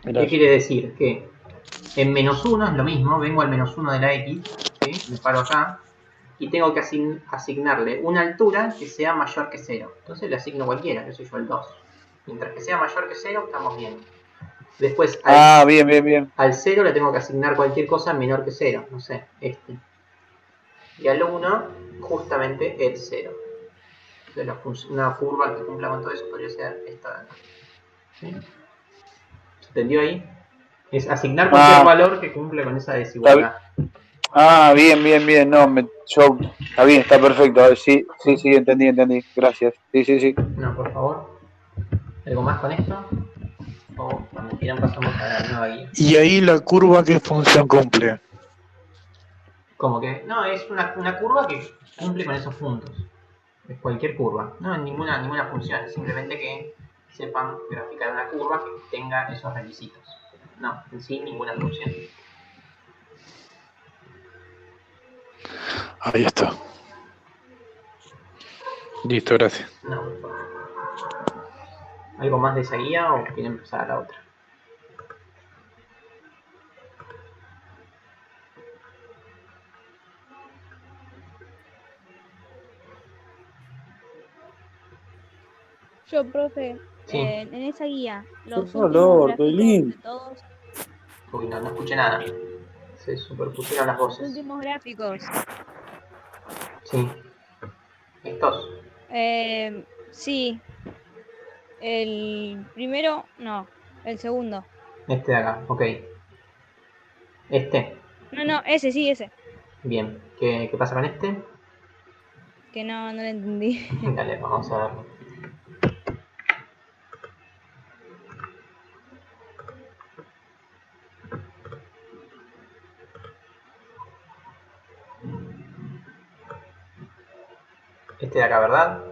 Speaker 1: ¿Qué quiere decir? Que en -1 es lo mismo, vengo al -1 de la x, ¿sí? Me paro acá, y tengo que asignarle una altura que sea mayor que 0. Entonces le asigno cualquiera, que soy yo el 2. Mientras que sea mayor que 0, estamos bien. Después
Speaker 7: Bien.
Speaker 1: al 0 le tengo que asignar cualquier cosa menor que 0, no sé, este. Y al 1, justamente el 0. Entonces una curva que cumpla con todo eso podría ser esta de acá. ¿Sí? ¿Se entendió ahí? Es asignar cualquier valor que cumpla con esa desigualdad.
Speaker 7: Bien. No, está bien, está perfecto. Sí, entendí. Gracias. Sí.
Speaker 1: No, por favor. ¿Algo más con esto? O cuando quieran pasamos a la nueva guía.
Speaker 11: ¿Y ahí la curva qué función cumple?
Speaker 1: Como que, no, es una curva que cumple con esos puntos. Es cualquier curva. No, ninguna función. Simplemente que sepan graficar una curva que tenga esos requisitos. No, en sí ninguna función.
Speaker 11: Ahí está. Listo, gracias.
Speaker 1: No, por favor. ¿Algo más de esa guía o quieren pasar a la otra?
Speaker 5: Yo, profe,
Speaker 1: Sí.
Speaker 5: en esa guía, los
Speaker 6: Por
Speaker 5: últimos
Speaker 6: favor,
Speaker 5: gráficos
Speaker 6: Doylin.
Speaker 5: de todos,
Speaker 1: Uy, no escuché nada. Se superpusieron las
Speaker 5: los
Speaker 1: voces.
Speaker 5: últimos gráficos,
Speaker 1: Sí. Estos.
Speaker 5: sí, el primero, no, el segundo.
Speaker 1: Este de acá, ok. Este.
Speaker 5: No, ese sí, ese,
Speaker 1: Bien. ¿Qué pasa con este?
Speaker 5: que no lo entendí.
Speaker 1: Dale, vamos a verlo. Este de acá, ¿verdad?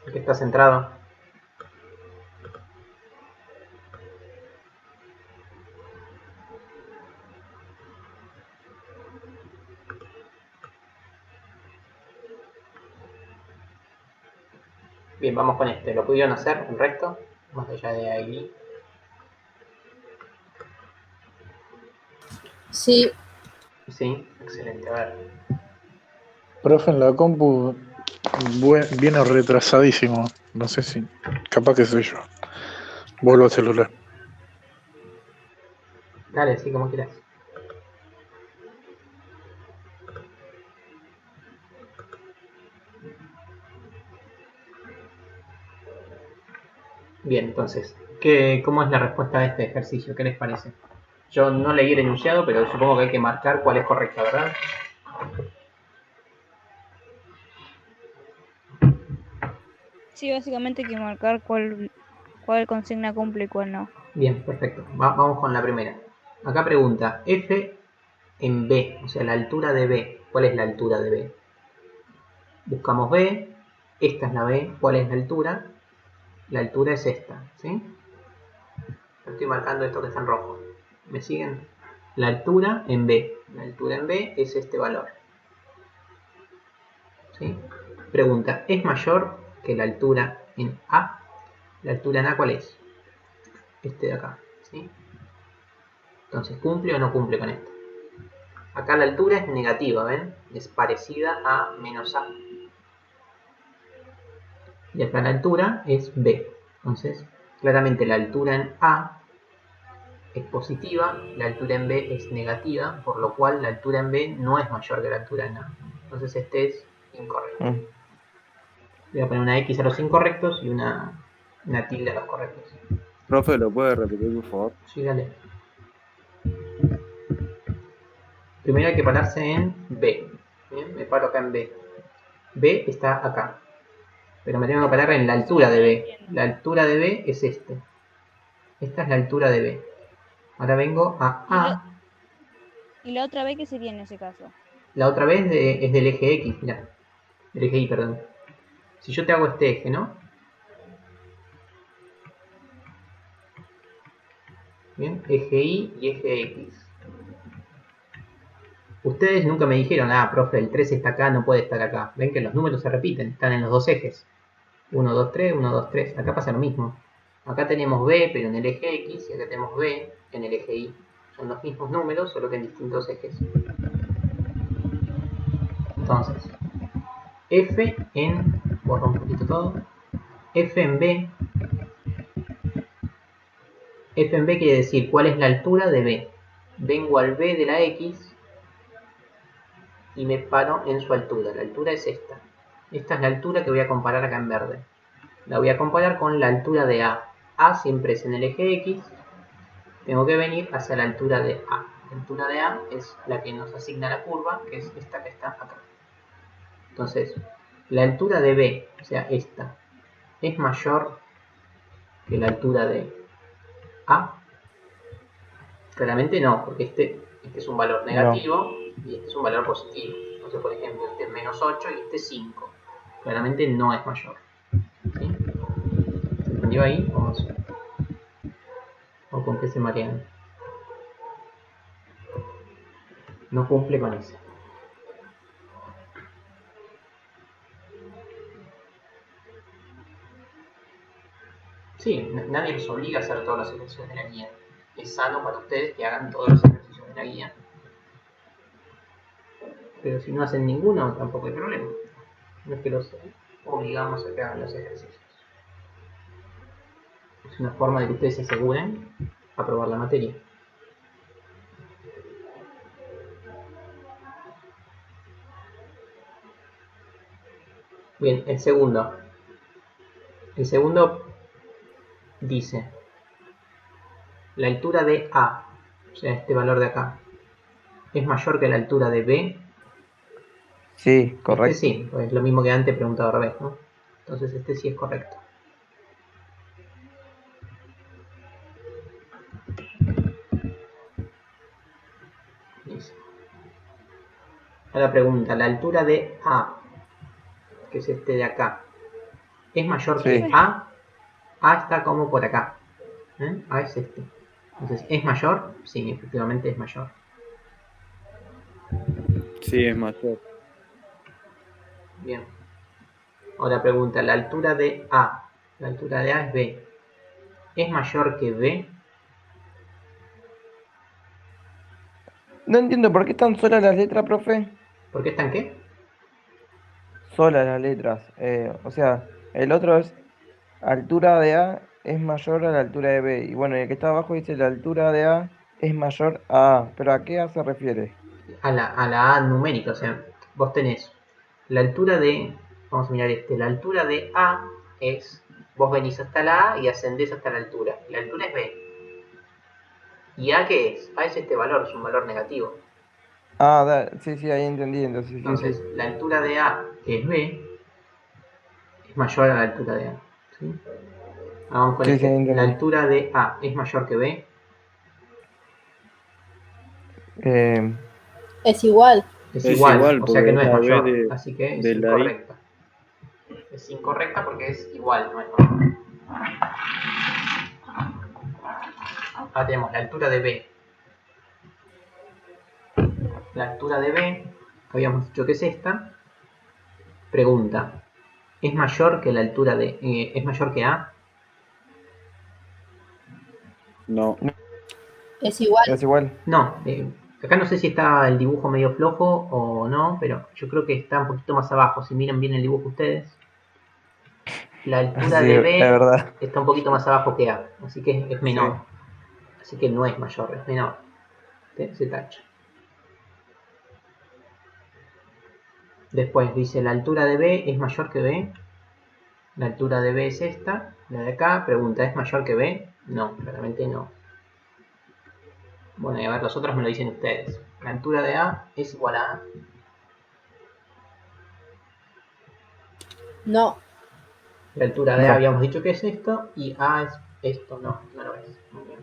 Speaker 1: El que está centrado. Bien, vamos con este. ¿Lo pudieron hacer en recto? Más allá de ahí.
Speaker 3: Sí,
Speaker 1: Sí, excelente. A ver.
Speaker 11: Profe, en la compu viene retrasadísimo. No sé si. Capaz que soy yo. Vuelvo al celular.
Speaker 1: Dale, sí, como quieras. Bien, entonces, ¿cómo es la respuesta a este ejercicio? ¿Qué les parece? Yo no leí el enunciado, pero supongo que hay que marcar cuál es correcta, ¿verdad?
Speaker 5: Sí, básicamente hay que marcar cuál consigna cumple y cuál no.
Speaker 1: Bien, perfecto. Vamos con la primera. Acá pregunta, F en B, o sea, la altura de B. ¿Cuál es la altura de B? Buscamos B, esta es la B, ¿cuál es la altura? La altura es esta, ¿sí? Estoy marcando esto que está en rojo. ¿Me siguen? La altura en B. La altura en B es este valor. ¿Sí? Pregunta, ¿es mayor que la altura en A? ¿La altura en A cuál es? Este de acá, ¿sí? Entonces, ¿cumple o no cumple con esto? Acá la altura es negativa, ¿ven? Es parecida a menos A. Y acá la altura es B. Entonces, claramente la altura en A es positiva, la altura en B es negativa, por lo cual la altura en B no es mayor que la altura en A. Entonces este es incorrecto. Voy a poner una X a los incorrectos y una tilde a los correctos.
Speaker 6: Profe, ¿lo puede repetir, por favor?
Speaker 1: Sí, dale. Primero hay que pararse en B. Bien, me paro acá en B. B está acá. Pero me tengo que parar en la altura de B. La altura de B es este. Esta es la altura de B. Ahora vengo a A.
Speaker 5: ¿Y la otra vez qué sería en ese caso?
Speaker 1: La otra vez es del eje X, mirá. Del eje Y, perdón. Si yo te hago este eje, ¿no? Bien, eje Y y eje X. Ustedes nunca me dijeron, profe, el 3 está acá, no puede estar acá. Ven que los números se repiten, están en los dos ejes. 1, 2, 3, 1, 2, 3. Acá pasa lo mismo. Acá tenemos B, pero en el eje X, y acá tenemos B en el eje Y. Son los mismos números, solo que en distintos ejes. Entonces, F en... borro un poquito todo. F en B. F en B quiere decir cuál es la altura de B. Vengo al B de la X y me paro en su altura. La altura es esta. Esta es la altura que voy a comparar acá en verde. La voy a comparar con la altura de A. A siempre es en el eje X. Tengo que venir hacia la altura de A. La altura de A es la que nos asigna la curva, que es esta que está acá. Entonces, la altura de B, o sea, esta, ¿es mayor que la altura de A? Claramente no, porque este es un valor negativo y este es un valor positivo. Entonces, por ejemplo, este es menos 8 y este es 5. Claramente no es mayor. ¿Sí? ¿Se entendió ahí? ¿O con qué se marean? No cumple con eso. Sí, nadie los obliga a hacer todos los ejercicios de la guía. Es sano para ustedes que hagan todos los ejercicios de la guía. Pero si no hacen ninguno, tampoco hay problema. No es que los obligamos a que hagan los ejercicios. Es una forma de que ustedes se aseguren aprobar la materia. Bien, el segundo. El segundo dice, la altura de A, o sea, este valor de acá, ¿es mayor que la altura de B?
Speaker 4: Sí, correcto.
Speaker 1: Este sí, pues es lo mismo que antes preguntado al revés, ¿no? Entonces este sí es correcto. Dice. Ahora pregunta, la altura de A, que es este de acá, ¿es mayor que A? A está como por acá. A es este. Entonces, ¿es mayor? Sí, efectivamente es mayor.
Speaker 6: Sí, es mayor.
Speaker 1: Bien. Ahora pregunta, la altura de A. La altura de A es B. ¿Es mayor que B?
Speaker 4: No entiendo por qué están solas las letras, profe.
Speaker 1: ¿Por qué están qué?
Speaker 4: Solas las letras. O sea, el otro es altura de A es mayor a la altura de B. Y bueno, el que está abajo dice la altura de A es mayor a A. ¿Pero a qué A se refiere?
Speaker 1: A la A numérica, o sea, vos tenés la altura de, vamos a mirar la altura de A es, vos venís hasta la A y ascendés hasta la altura. La altura es B. ¿Y A qué es? A es este valor, es un valor negativo.
Speaker 4: Ah, sí, ahí entendí. Entonces,
Speaker 1: sí. La altura de A, que es B, es mayor a la altura de A. ¿Sí? Vamos con la altura de A es mayor que B.
Speaker 3: Es igual.
Speaker 1: Es igual, o sea que no es mayor, así que es incorrecta. Es incorrecta porque es igual, no es mayor. Ahora tenemos la altura de B. La altura de B, habíamos dicho que es esta. Pregunta, ¿es mayor que la altura de... ¿es mayor que A?
Speaker 6: No.
Speaker 3: Es igual.
Speaker 4: Es igual.
Speaker 1: No, acá no sé si está el dibujo medio flojo o no, pero yo creo que está un poquito más abajo. Si miran bien el dibujo ustedes, la altura de B está un poquito más abajo que A, así que es menor. Sí. Así que no es mayor, es menor. Se tacha. Después dice, la altura de B es mayor que B. La altura de B es esta, la de acá. Pregunta, ¿es mayor que B? No, claramente no. Bueno, y a ver, los otros me lo dicen ustedes. La altura de A es igual a A.
Speaker 3: No.
Speaker 1: La altura de A habíamos dicho que es esto, y A es esto. No lo es. Muy bien.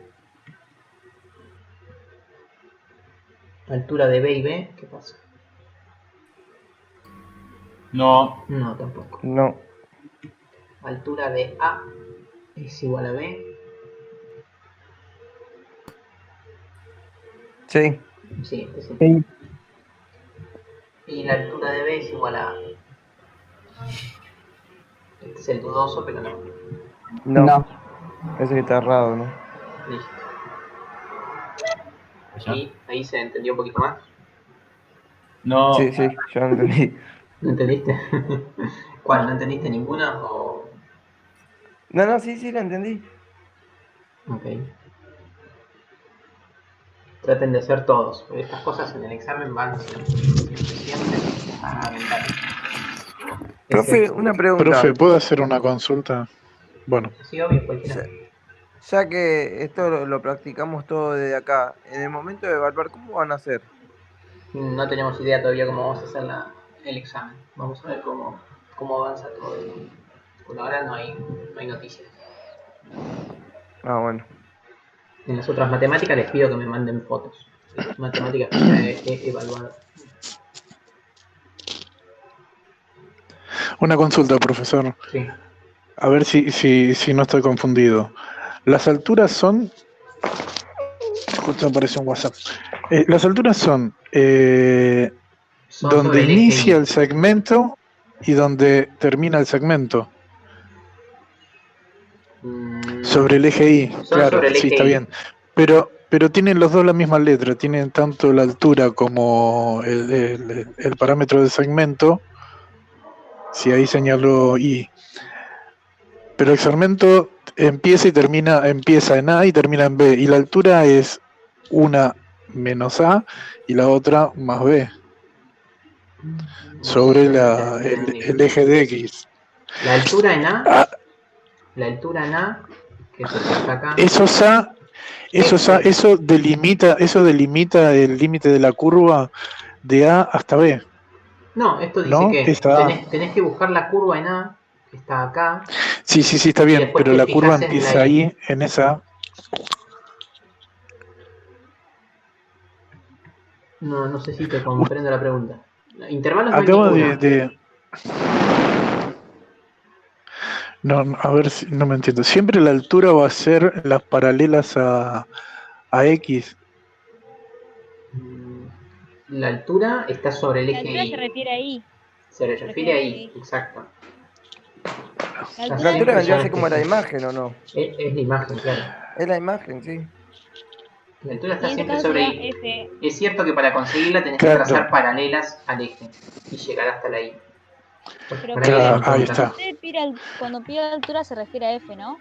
Speaker 1: La altura de B y B, ¿qué pasa?
Speaker 8: No.
Speaker 1: No, tampoco.
Speaker 4: No.
Speaker 1: Altura de A es igual a B.
Speaker 4: Sí.
Speaker 1: Sí, sí. Y la altura de B es igual a A. Este es el dudoso, pero no.
Speaker 4: No. Ese que está errado, ¿no?
Speaker 1: Listo. ¿Y ahí se entendió un poquito más?
Speaker 8: No.
Speaker 4: Sí, yo no entendí.
Speaker 1: ¿No entendiste? ¿Cuál? ¿No entendiste ninguna? O...
Speaker 4: No, sí, la entendí.
Speaker 1: Ok. Traten de hacer todos, porque estas cosas en el examen van siempre a aventar.
Speaker 4: Profe, una pregunta.
Speaker 11: Profe, ¿puedo hacer una consulta? Bueno.
Speaker 1: Sí, obvio, cualquiera.
Speaker 4: Ya que esto lo practicamos todo desde acá, en el momento de evaluar, ¿cómo van a hacer?
Speaker 1: No tenemos idea todavía cómo vamos a hacer el examen. Vamos a ver cómo avanza todo. Por ahora no hay noticias.
Speaker 4: Ah, bueno.
Speaker 1: En las otras matemáticas les pido que me manden fotos. Matemáticas que ya he evaluado.
Speaker 11: Una consulta, profesor.
Speaker 1: Sí.
Speaker 11: A ver si no estoy confundido. Las alturas son... Justo apareció un WhatsApp. Las alturas son donde inicia el segmento y donde termina el segmento. Sobre el eje Y, claro, sí, está bien. Pero tienen los dos la misma letra, tienen tanto la altura como el parámetro del segmento. Si ahí señaló Y. Pero el segmento empieza en A y termina en B, y la altura es una menos A y la otra más B, sobre el eje de X.
Speaker 1: La altura en A, que es lo que está acá.
Speaker 11: Eso delimita el límite de la curva de A hasta B.
Speaker 1: No, esto dice
Speaker 11: ¿No?
Speaker 1: que
Speaker 11: Está-
Speaker 1: tenés que buscar la curva en A, que está acá.
Speaker 11: Sí, está
Speaker 1: Y
Speaker 11: bien,
Speaker 1: después
Speaker 11: pero
Speaker 1: te
Speaker 11: la curva
Speaker 1: fijas en
Speaker 11: empieza
Speaker 1: la
Speaker 11: ahí, en esa.
Speaker 1: No sé si te comprendo la pregunta. Intervalos no hay
Speaker 11: Acabo
Speaker 1: ninguna.
Speaker 11: No, a ver si no me entiendo. Siempre la altura va a ser las paralelas a X.
Speaker 1: La altura está sobre el
Speaker 5: La
Speaker 1: eje
Speaker 5: altura se
Speaker 1: Y.
Speaker 5: refiere ahí.
Speaker 1: Se refiere ahí, exacto.
Speaker 5: La
Speaker 4: La
Speaker 5: altura
Speaker 4: altura
Speaker 1: es
Speaker 4: vendría a ser como la imagen, ¿o no?
Speaker 1: Es la imagen, claro.
Speaker 4: Es la imagen, sí.
Speaker 1: La altura
Speaker 5: y
Speaker 1: está
Speaker 5: en este
Speaker 1: siempre
Speaker 5: caso
Speaker 1: sobre
Speaker 5: sería
Speaker 1: I.
Speaker 5: F.
Speaker 1: Es cierto que para conseguirla tenés que
Speaker 11: Claro.
Speaker 1: trazar paralelas al eje y llegar hasta la I.
Speaker 5: Pero
Speaker 1: Por ahí
Speaker 11: Claro,
Speaker 1: es un
Speaker 11: ahí
Speaker 1: punto.
Speaker 11: está.
Speaker 5: Cuando pide altura se refiere a F, ¿no?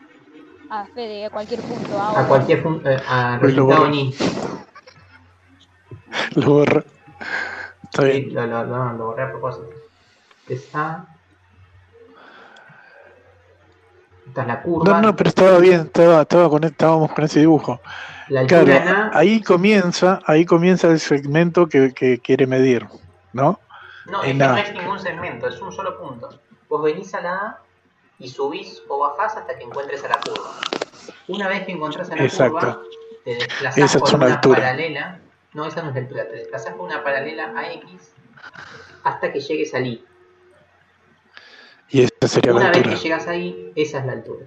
Speaker 5: A F de cualquier punto.
Speaker 1: A cualquier punto, a
Speaker 11: Pues lo
Speaker 1: resultado
Speaker 11: borro.
Speaker 1: en I.
Speaker 11: Lo borro. Está
Speaker 1: Sí,
Speaker 11: bien.
Speaker 1: lo borré a propósito. Es A. Esta es la curva.
Speaker 11: No, pero estaba bien, estábamos con ese dibujo.
Speaker 1: La altura
Speaker 11: Claro,
Speaker 1: en A.
Speaker 11: ahí comienza el segmento que quiere medir, ¿no?
Speaker 1: No, es
Speaker 11: en
Speaker 1: que no
Speaker 11: A.
Speaker 1: es ningún segmento, es un solo punto. Vos venís a la A y subís o bajás hasta que encuentres a la curva. Una vez que encontrás a la
Speaker 11: Exacto.
Speaker 1: curva, te desplazás
Speaker 11: Esa es
Speaker 1: por
Speaker 11: una
Speaker 1: una
Speaker 11: altura.
Speaker 1: paralela. No, esa no es la altura, te desplazás por una paralela a X hasta que llegues al Y.
Speaker 11: Y esa sería la
Speaker 1: Una vez
Speaker 11: altura.
Speaker 1: que llegas ahí, esa es la altura.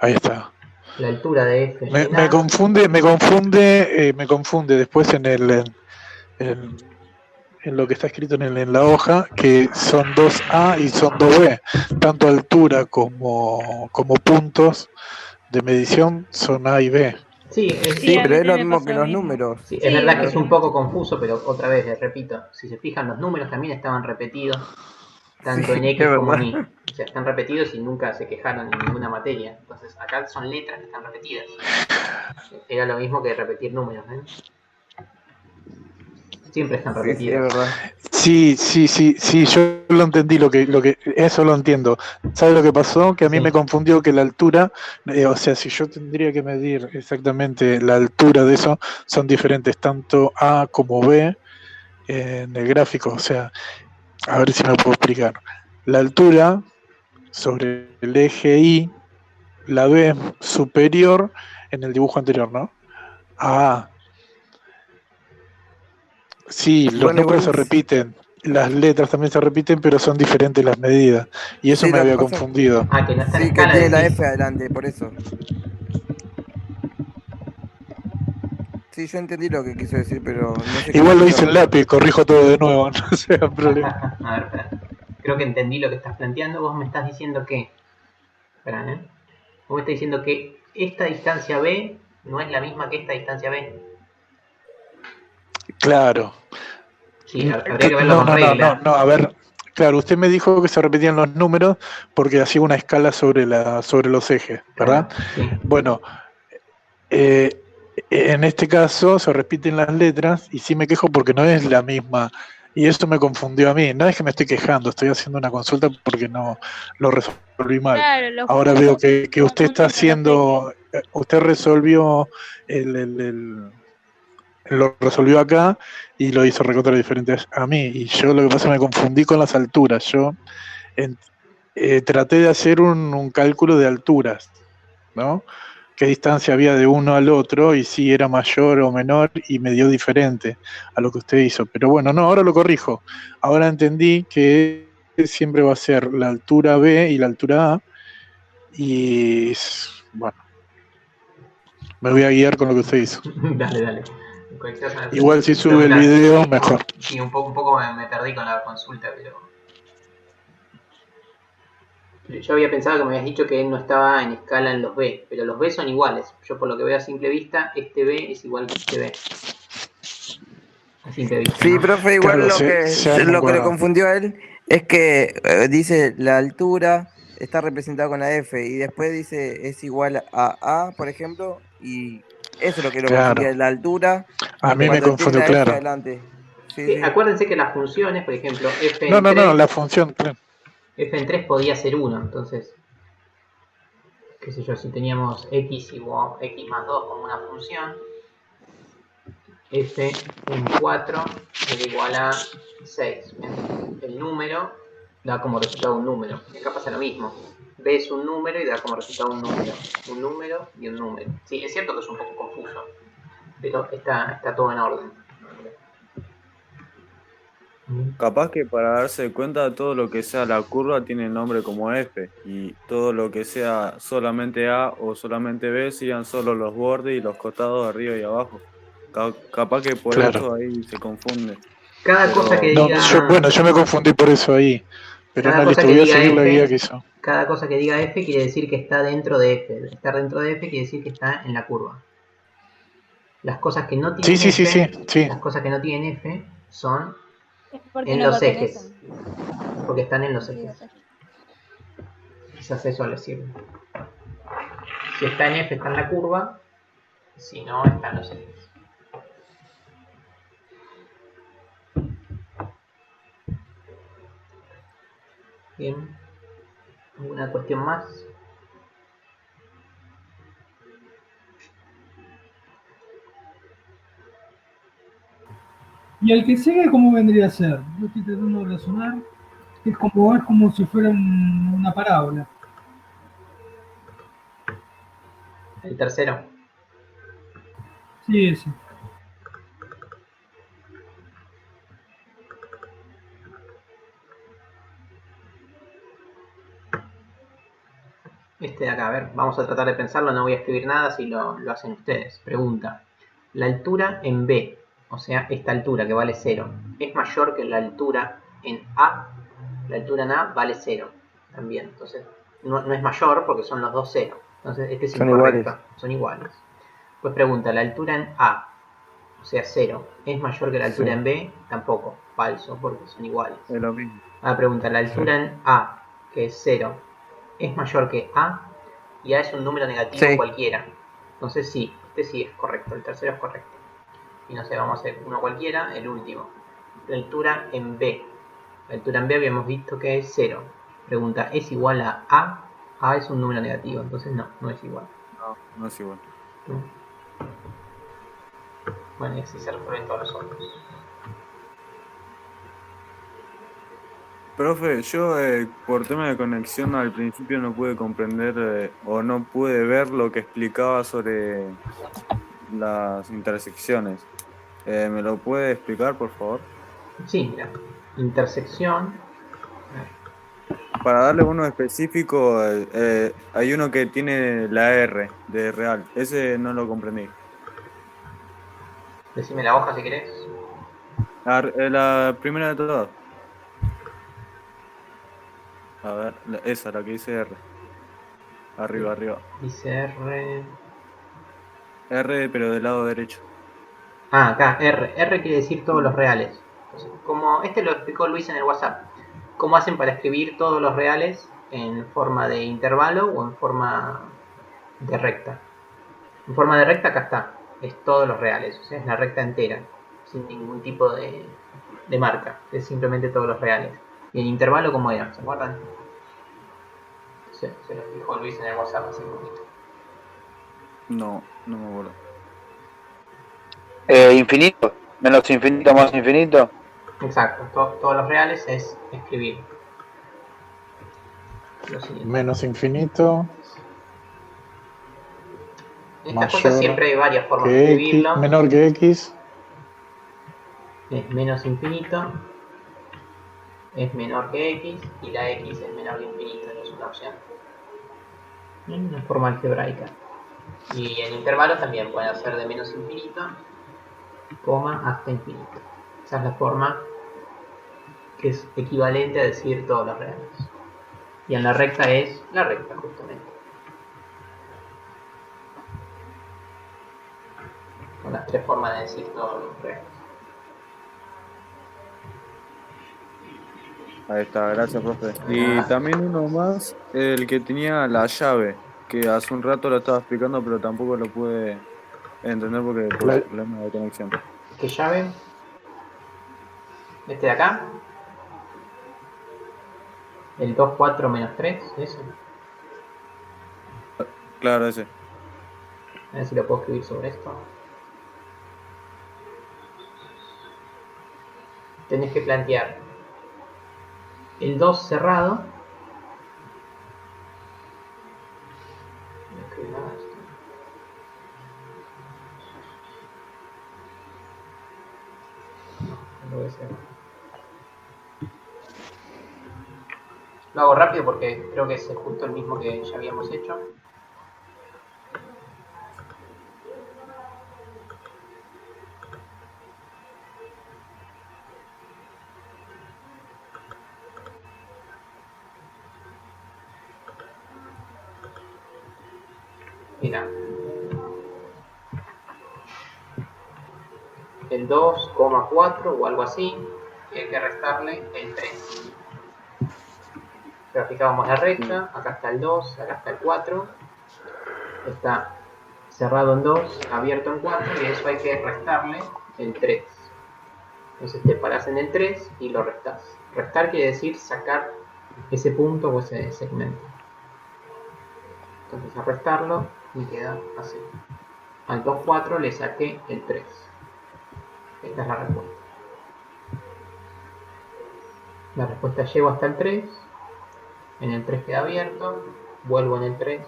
Speaker 11: Ahí está.
Speaker 1: La altura de F. en
Speaker 11: Me
Speaker 1: A.
Speaker 11: confunde después en lo que está escrito en la hoja, que son 2A y son 2B. Tanto altura como puntos de medición son A y B.
Speaker 1: Sí,
Speaker 4: Sí,
Speaker 5: a
Speaker 4: pero
Speaker 5: mí
Speaker 4: es lo
Speaker 5: también me
Speaker 4: mismo
Speaker 5: pasa
Speaker 4: que
Speaker 5: lo
Speaker 4: los
Speaker 5: mismo.
Speaker 4: números.
Speaker 1: sí,
Speaker 5: Sí,
Speaker 1: es verdad que es
Speaker 5: pero-
Speaker 1: un poco confuso, pero otra vez, les repito, si se fijan, los números también estaban repetidos, tanto
Speaker 4: Sí,
Speaker 1: en X
Speaker 4: es
Speaker 1: como en
Speaker 4: verdad.
Speaker 1: Y. O sea, están repetidos y nunca se quejaron en ninguna materia. Entonces, acá son letras que están repetidas. Era lo mismo que repetir números, ¿eh? Siempre están
Speaker 4: Sí, es
Speaker 1: repetidos.
Speaker 4: verdad.
Speaker 11: Sí, yo lo entendí, eso lo entiendo. ¿Sabes lo que pasó? Que a mí
Speaker 1: Sí.
Speaker 11: me confundió que la altura, o sea, si yo tendría que medir exactamente la altura de eso, son diferentes, tanto A como B en el gráfico. O sea, a ver si me puedo explicar. La altura sobre el eje Y, la B superior en el dibujo anterior, ¿no? A A. Sí, los
Speaker 4: Bueno,
Speaker 11: números se
Speaker 4: igual
Speaker 11: repiten, las letras también se repiten, pero son diferentes las medidas. Y eso
Speaker 4: sí,
Speaker 11: me
Speaker 4: lo que
Speaker 11: había
Speaker 4: pasa-
Speaker 11: confundido.
Speaker 1: Ah, que no está en
Speaker 4: sí, que
Speaker 1: escala,
Speaker 4: tiene la
Speaker 1: decís.
Speaker 4: F adelante, por eso. Sí, yo entendí lo que quiso decir, pero no sé cómo
Speaker 11: Igual lo hice en
Speaker 4: explicarlo.
Speaker 11: lápiz, corrijo todo de nuevo, no sea problema.
Speaker 1: A ver, espera. Creo que entendí lo que estás planteando. Vos me estás diciendo que... Espera, ¿eh? Vos me estás diciendo que esta distancia B no es la misma que esta distancia B.
Speaker 11: Claro.
Speaker 1: Sí, habría que verlo con regla.
Speaker 11: No, a ver, claro, usted me dijo que se repetían los números porque hacía una escala sobre los ejes, ¿verdad?
Speaker 1: Sí.
Speaker 11: Bueno, en este caso se repiten las letras y sí me quejo porque no es la misma. Y eso me confundió a mí. No es que me estoy quejando, estoy haciendo una consulta porque no lo resolví mal.
Speaker 5: Claro, los
Speaker 11: Ahora veo
Speaker 5: puntos
Speaker 11: que usted está
Speaker 5: confunden con los
Speaker 11: haciendo, usted resolvió lo resolvió acá y lo hizo recontra diferente a mí. Y yo lo que pasa es que me confundí con las alturas. Yo traté de hacer un cálculo de alturas, ¿no? Qué distancia había de uno al otro y si era mayor o menor y me dio diferente a lo que usted hizo. Pero bueno, no, ahora lo corrijo. Ahora entendí que siempre va a ser la altura B y la altura A y bueno, me voy a guiar con lo que usted hizo.
Speaker 1: Dale.
Speaker 11: Igual si sube el video, mejor.
Speaker 1: Sí, un poco me perdí con la consulta, pero... Yo había pensado que me habías dicho que él no estaba en escala en los B, pero los B son iguales. Yo por lo que veo a simple vista, este B es igual que este B. A simple vista,
Speaker 4: Sí,
Speaker 1: ¿no?
Speaker 4: profe, igual
Speaker 11: Claro,
Speaker 4: lo
Speaker 11: se arma un
Speaker 4: que le
Speaker 11: cuadrado.
Speaker 4: confundió a él es que dice la altura está representado con la F y después dice es igual a, por ejemplo, y eso es lo que lo
Speaker 11: Claro.
Speaker 4: confundía, la altura
Speaker 11: A mí me
Speaker 4: cuando tiene
Speaker 11: confundió,
Speaker 4: la F
Speaker 11: claro.
Speaker 4: adelante. Sí,
Speaker 1: Sí,
Speaker 4: sí.
Speaker 1: acuérdense que las funciones, por ejemplo, f
Speaker 11: No,
Speaker 1: en
Speaker 11: no,
Speaker 1: 3,
Speaker 11: no, la función, claro.
Speaker 1: f en 3 podía ser 1, entonces, qué sé yo, si teníamos x igual x más 2 como una función, f en 4 era igual a 6. El número da como resultado un número. Acá pasa lo mismo. B es un número y da como resultado un número y un número. Sí, es cierto que es un poco confuso, pero está todo en orden.
Speaker 6: Capaz que para darse cuenta todo lo que sea la curva tiene el nombre como F y todo lo que sea solamente A o solamente B serían solo los bordes y los costados de arriba y abajo. Capaz que por
Speaker 11: Claro.
Speaker 6: eso ahí se confunde.
Speaker 1: Cada
Speaker 6: Pero
Speaker 1: cosa que
Speaker 11: No,
Speaker 1: diga...
Speaker 11: yo me confundí por eso ahí. Pero
Speaker 1: Cada
Speaker 11: no,
Speaker 1: cosa
Speaker 11: listo,
Speaker 1: que
Speaker 11: voy a
Speaker 1: diga
Speaker 11: seguir la guía
Speaker 1: F,
Speaker 11: que hizo.
Speaker 1: cada cosa que diga F quiere decir que está dentro de F. Estar dentro de F quiere decir que está en la curva. Las cosas que no tienen
Speaker 11: Sí,
Speaker 1: F, las cosas que no tienen F son
Speaker 5: Es porque
Speaker 1: en
Speaker 5: no
Speaker 1: los ejes,
Speaker 5: pertenecen.
Speaker 1: porque están en los
Speaker 5: Sí,
Speaker 1: ejes. Quizás eso les sirve. Si está en F está en la curva, si no está en los ejes. Bien. ¿Alguna cuestión más?
Speaker 2: ¿Y el que sigue cómo vendría a ser? Yo estoy tratando de razonar. Es como si fuera una parábola.
Speaker 1: El tercero.
Speaker 2: Sí, ese.
Speaker 1: Este de acá, a ver, vamos a tratar de pensarlo, no voy a escribir nada si lo hacen ustedes. Pregunta. La altura en B, o sea, esta altura que vale 0, ¿es mayor que la altura en A? La altura en A vale 0 también, entonces no es mayor porque son los dos 0. Entonces este es
Speaker 4: Son
Speaker 1: incorrecto,
Speaker 4: iguales.
Speaker 1: son iguales. Pues pregunta, ¿la altura en A, o sea 0, es mayor que la altura
Speaker 6: Sí.
Speaker 1: en B? Tampoco, falso, porque son iguales.
Speaker 6: es lo mismo.
Speaker 1: Ahora pregunta, ¿la altura en A, que es 0, es mayor que A? Y A es un número negativo
Speaker 4: Sí.
Speaker 1: cualquiera. Entonces sí, este sí es correcto, el tercero es correcto. Y no sé, vamos a hacer uno cualquiera, el último. La altura en B. La altura en B habíamos visto que es 0. Pregunta, ¿es igual a A? A es un número negativo, entonces no es igual.
Speaker 6: No, no es igual.
Speaker 1: Bueno, y así se resuelven todos los otros.
Speaker 6: Profe, yo por tema de conexión al principio no pude comprender o no pude ver lo que explicaba sobre las intersecciones. ¿Me lo puede explicar, por favor?
Speaker 1: Sí, mira, intersección.
Speaker 6: Para darle uno específico, hay uno que tiene la R de real. Ese no lo comprendí.
Speaker 1: Decime la hoja si querés.
Speaker 6: La primera de todas. A ver, esa, la que dice R. Arriba, arriba.
Speaker 1: Dice R.
Speaker 6: R, pero del lado derecho.
Speaker 1: Ah, acá, R. R quiere decir todos los reales. Entonces, como este lo explicó Luis en el WhatsApp. ¿Cómo hacen para escribir todos los reales en forma de intervalo o en forma de recta? En forma de recta acá está. Es todos los reales. O sea, es la recta entera. Sin ningún tipo de marca. Es simplemente todos los reales. Y en intervalo, ¿cómo era? ¿Se acuerdan? Se lo explicó Luis en el WhatsApp hace un poquito.
Speaker 6: No, no me acuerdo.
Speaker 7: Infinito, menos infinito más infinito.
Speaker 1: Exacto, todos los reales es escribir lo siguiente.
Speaker 11: Menos infinito.
Speaker 1: En estas cosas siempre hay varias formas de
Speaker 11: que
Speaker 1: escribirlo.
Speaker 11: X, menor que X.
Speaker 1: Es menos infinito, es menor que X y la X es menor que infinito, no es una opción. Una forma algebraica. Y en intervalos también pueden hacer de menos infinito, coma, hasta infinito. Esa es la forma que es equivalente a decir todos los reales. Y en la recta es la recta, justamente. Son las tres formas de decir todos los reales.
Speaker 6: Ahí está, gracias, profe. Y también uno más, el que tenía la llave, que hace un rato lo estaba explicando, pero tampoco lo pude entender porque por
Speaker 11: La-
Speaker 6: problemas de conexión.
Speaker 1: ¿Qué llave? ¿Este de acá? El 2, 4 menos 3, ese.
Speaker 6: Claro, ese.
Speaker 1: A ver si lo puedo escribir sobre esto. Tenés que plantear el 2 cerrado. No escribí nada de esto. No puede ser. Lo hago rápido porque creo que es justo el mismo que ya habíamos hecho. Mira. El 2,4 o algo así. Y hay que restarle el 3. Graficábamos la recta. Acá está el 2, acá está el 4. Está cerrado en 2, abierto en 4. Y eso hay que restarle el 3. Entonces te parás en el 3 y lo restás. Restar quiere decir sacar ese punto o ese segmento. Entonces a restarlo me queda así. Al 2,4 le saqué el 3. Esta es la respuesta. La respuesta llego hasta el 3. En el 3 queda abierto. Vuelvo en el 3.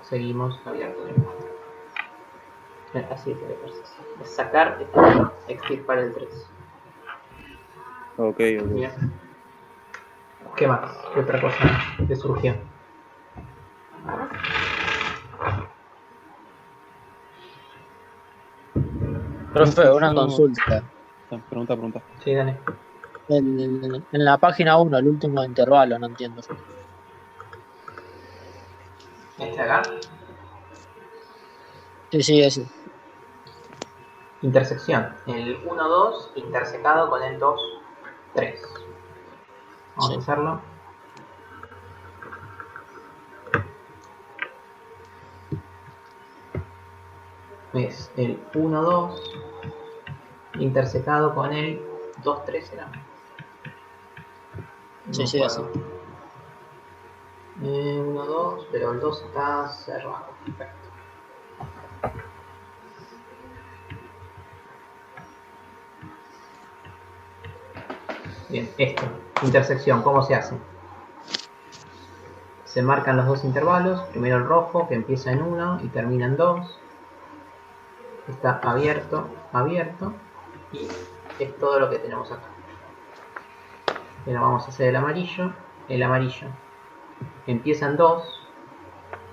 Speaker 1: Seguimos abierto en el 4. Así es el ejercicio. Es sacar, extirpar el 3.
Speaker 6: Ok.
Speaker 1: Bien. ¿Qué más? ¿Qué otra cosa te surgió?
Speaker 12: Profe, una consulta.
Speaker 8: Pregunta.
Speaker 1: Sí, dale.
Speaker 12: En la página 1, el último intervalo, no entiendo.
Speaker 1: ¿Este de acá?
Speaker 12: Sí, ese.
Speaker 1: Intersección. El 1, 2 intersecado con el 2, 3. Vamos a hacerlo. Es el 1, 2 intersecado con el 2, 3 ¿era?
Speaker 12: Sí, así.
Speaker 1: 1, 2, pero el 2 está cerrado. Perfecto. Bien, esto. Intersección, ¿cómo se hace? Se marcan los dos intervalos. Primero el rojo, que empieza en 1 y termina en 2. Está abierto, abierto. Y es todo lo que tenemos acá. Ahora vamos a hacer el amarillo. El amarillo empieza en 2,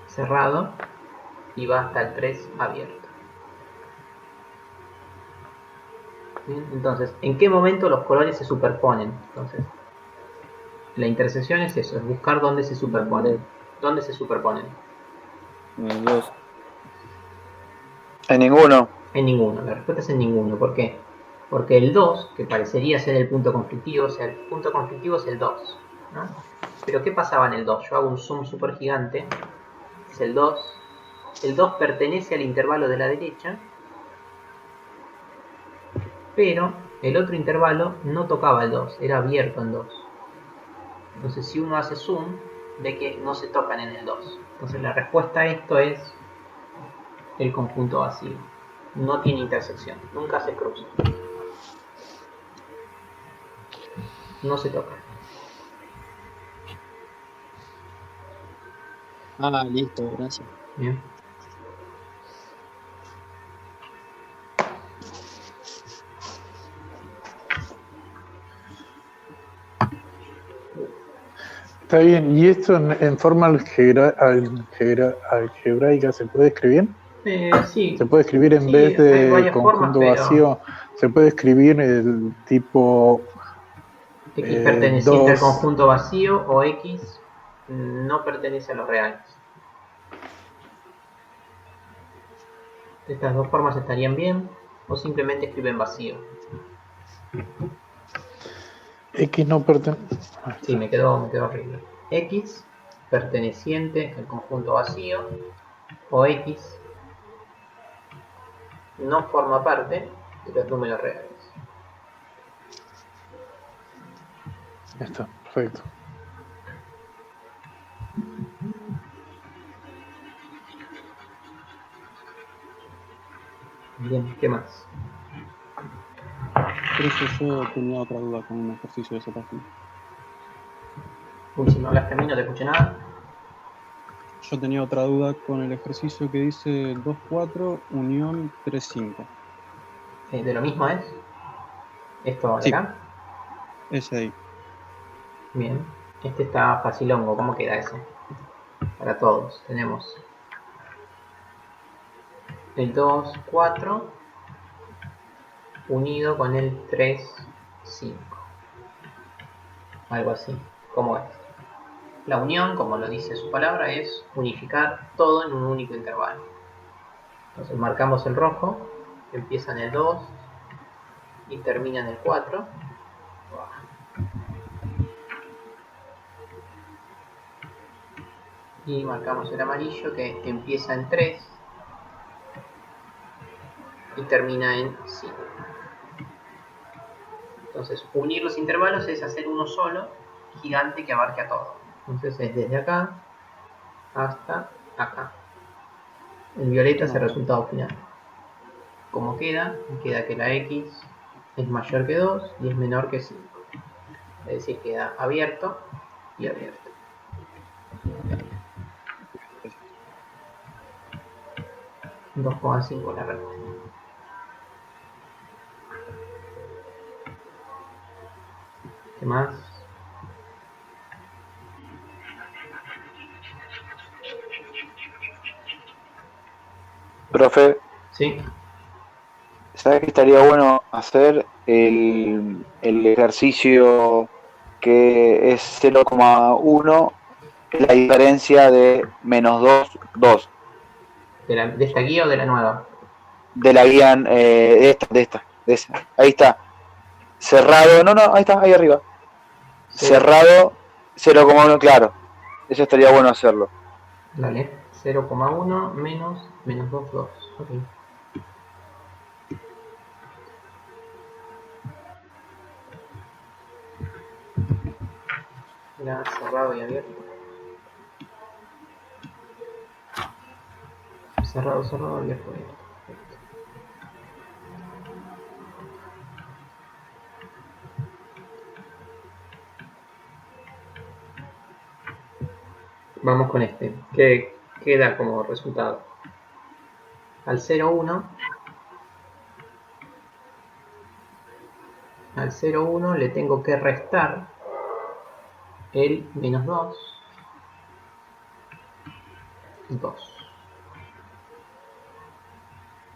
Speaker 1: cerrado, y va hasta el 3 abierto. Bien, entonces, ¿en qué momento los colores se superponen? Entonces, la intersección es eso, es buscar dónde se superponen. ¿Dónde se superponen?
Speaker 6: En el 2.
Speaker 7: En ninguno.
Speaker 1: En ninguno, la respuesta es en ninguno. ¿Por qué? Porque el 2, que parecería ser el punto conflictivo, o sea, el punto conflictivo es el 2, ¿no? Pero ¿qué pasaba en el 2? Yo hago un zoom super gigante, es el 2. El 2 pertenece al intervalo de la derecha, pero el otro intervalo no tocaba el 2, era abierto en 2. Entonces si uno hace zoom, ve que no se tocan en el 2. Entonces la respuesta a esto es el conjunto vacío. No tiene intersección, nunca se cruza. No se toca.
Speaker 12: Ah, listo, gracias.
Speaker 1: Bien.
Speaker 11: Está bien, ¿y esto en forma algebraica se puede escribir?
Speaker 1: Sí.
Speaker 11: Se puede escribir en
Speaker 1: Sí,
Speaker 11: vez
Speaker 1: hay
Speaker 11: de
Speaker 1: varias
Speaker 11: conjunto
Speaker 1: formas, pero
Speaker 11: vacío, se puede escribir el tipo
Speaker 1: X perteneciente al
Speaker 11: 2.
Speaker 1: conjunto vacío o X no pertenece a los reales. Estas dos formas estarían bien, o simplemente escriben vacío.
Speaker 11: X no pertenece.
Speaker 1: Sí, me quedó horrible. X perteneciente al conjunto vacío o X no forma parte de los números reales.
Speaker 11: Ya está, perfecto.
Speaker 1: Bien, ¿qué más?
Speaker 13: Por eso yo tenía otra duda con un ejercicio de esa página.
Speaker 1: Uy, si me hablaste a mí no te escuché nada.
Speaker 13: Yo tenía otra duda con el ejercicio que dice 2,4 unión 3,5.
Speaker 1: ¿De lo mismo es? ¿Esto de
Speaker 13: Sí,
Speaker 1: acá?
Speaker 13: ese ahí.
Speaker 1: Bien. Este está facilongo. ¿Cómo queda ese? Para todos. Tenemos el 2, 4 unido con el 3, 5. Algo así. ¿Cómo es? La unión, como lo dice su palabra, es unificar todo en un único intervalo. Entonces marcamos el rojo, que empieza en el 2 y termina en el 4. Y marcamos el amarillo, que empieza en 3 y termina en 5. Entonces, unir los intervalos es hacer uno solo, gigante, que abarque a todo. Entonces es desde acá hasta acá. El violeta es el resultado final. Como queda, queda que la X es mayor que 2 y es menor que 5. Es decir, queda abierto y abierto. 2,5 la respuesta. ¿Qué más?
Speaker 7: Profe,
Speaker 1: Sí.
Speaker 7: ¿sabes que estaría bueno hacer el ejercicio que es 0,1, la diferencia de menos 2, 2?
Speaker 1: ¿De esta guía o de la nueva?
Speaker 7: De la guía, de esa. Ahí está. Cerrado, no, ahí está, ahí arriba. Cerrado, 0,1, claro. Eso estaría bueno hacerlo.
Speaker 1: Dale. 0,1 menos 2, 2. Ok. Era cerrado y abierto. Cerrado, cerrado, abierto, abierto. Perfecto. Vamos con este. ¿Qué queda como resultado? Al 0,1. Al 0,1 le tengo que restar el menos 2. 2.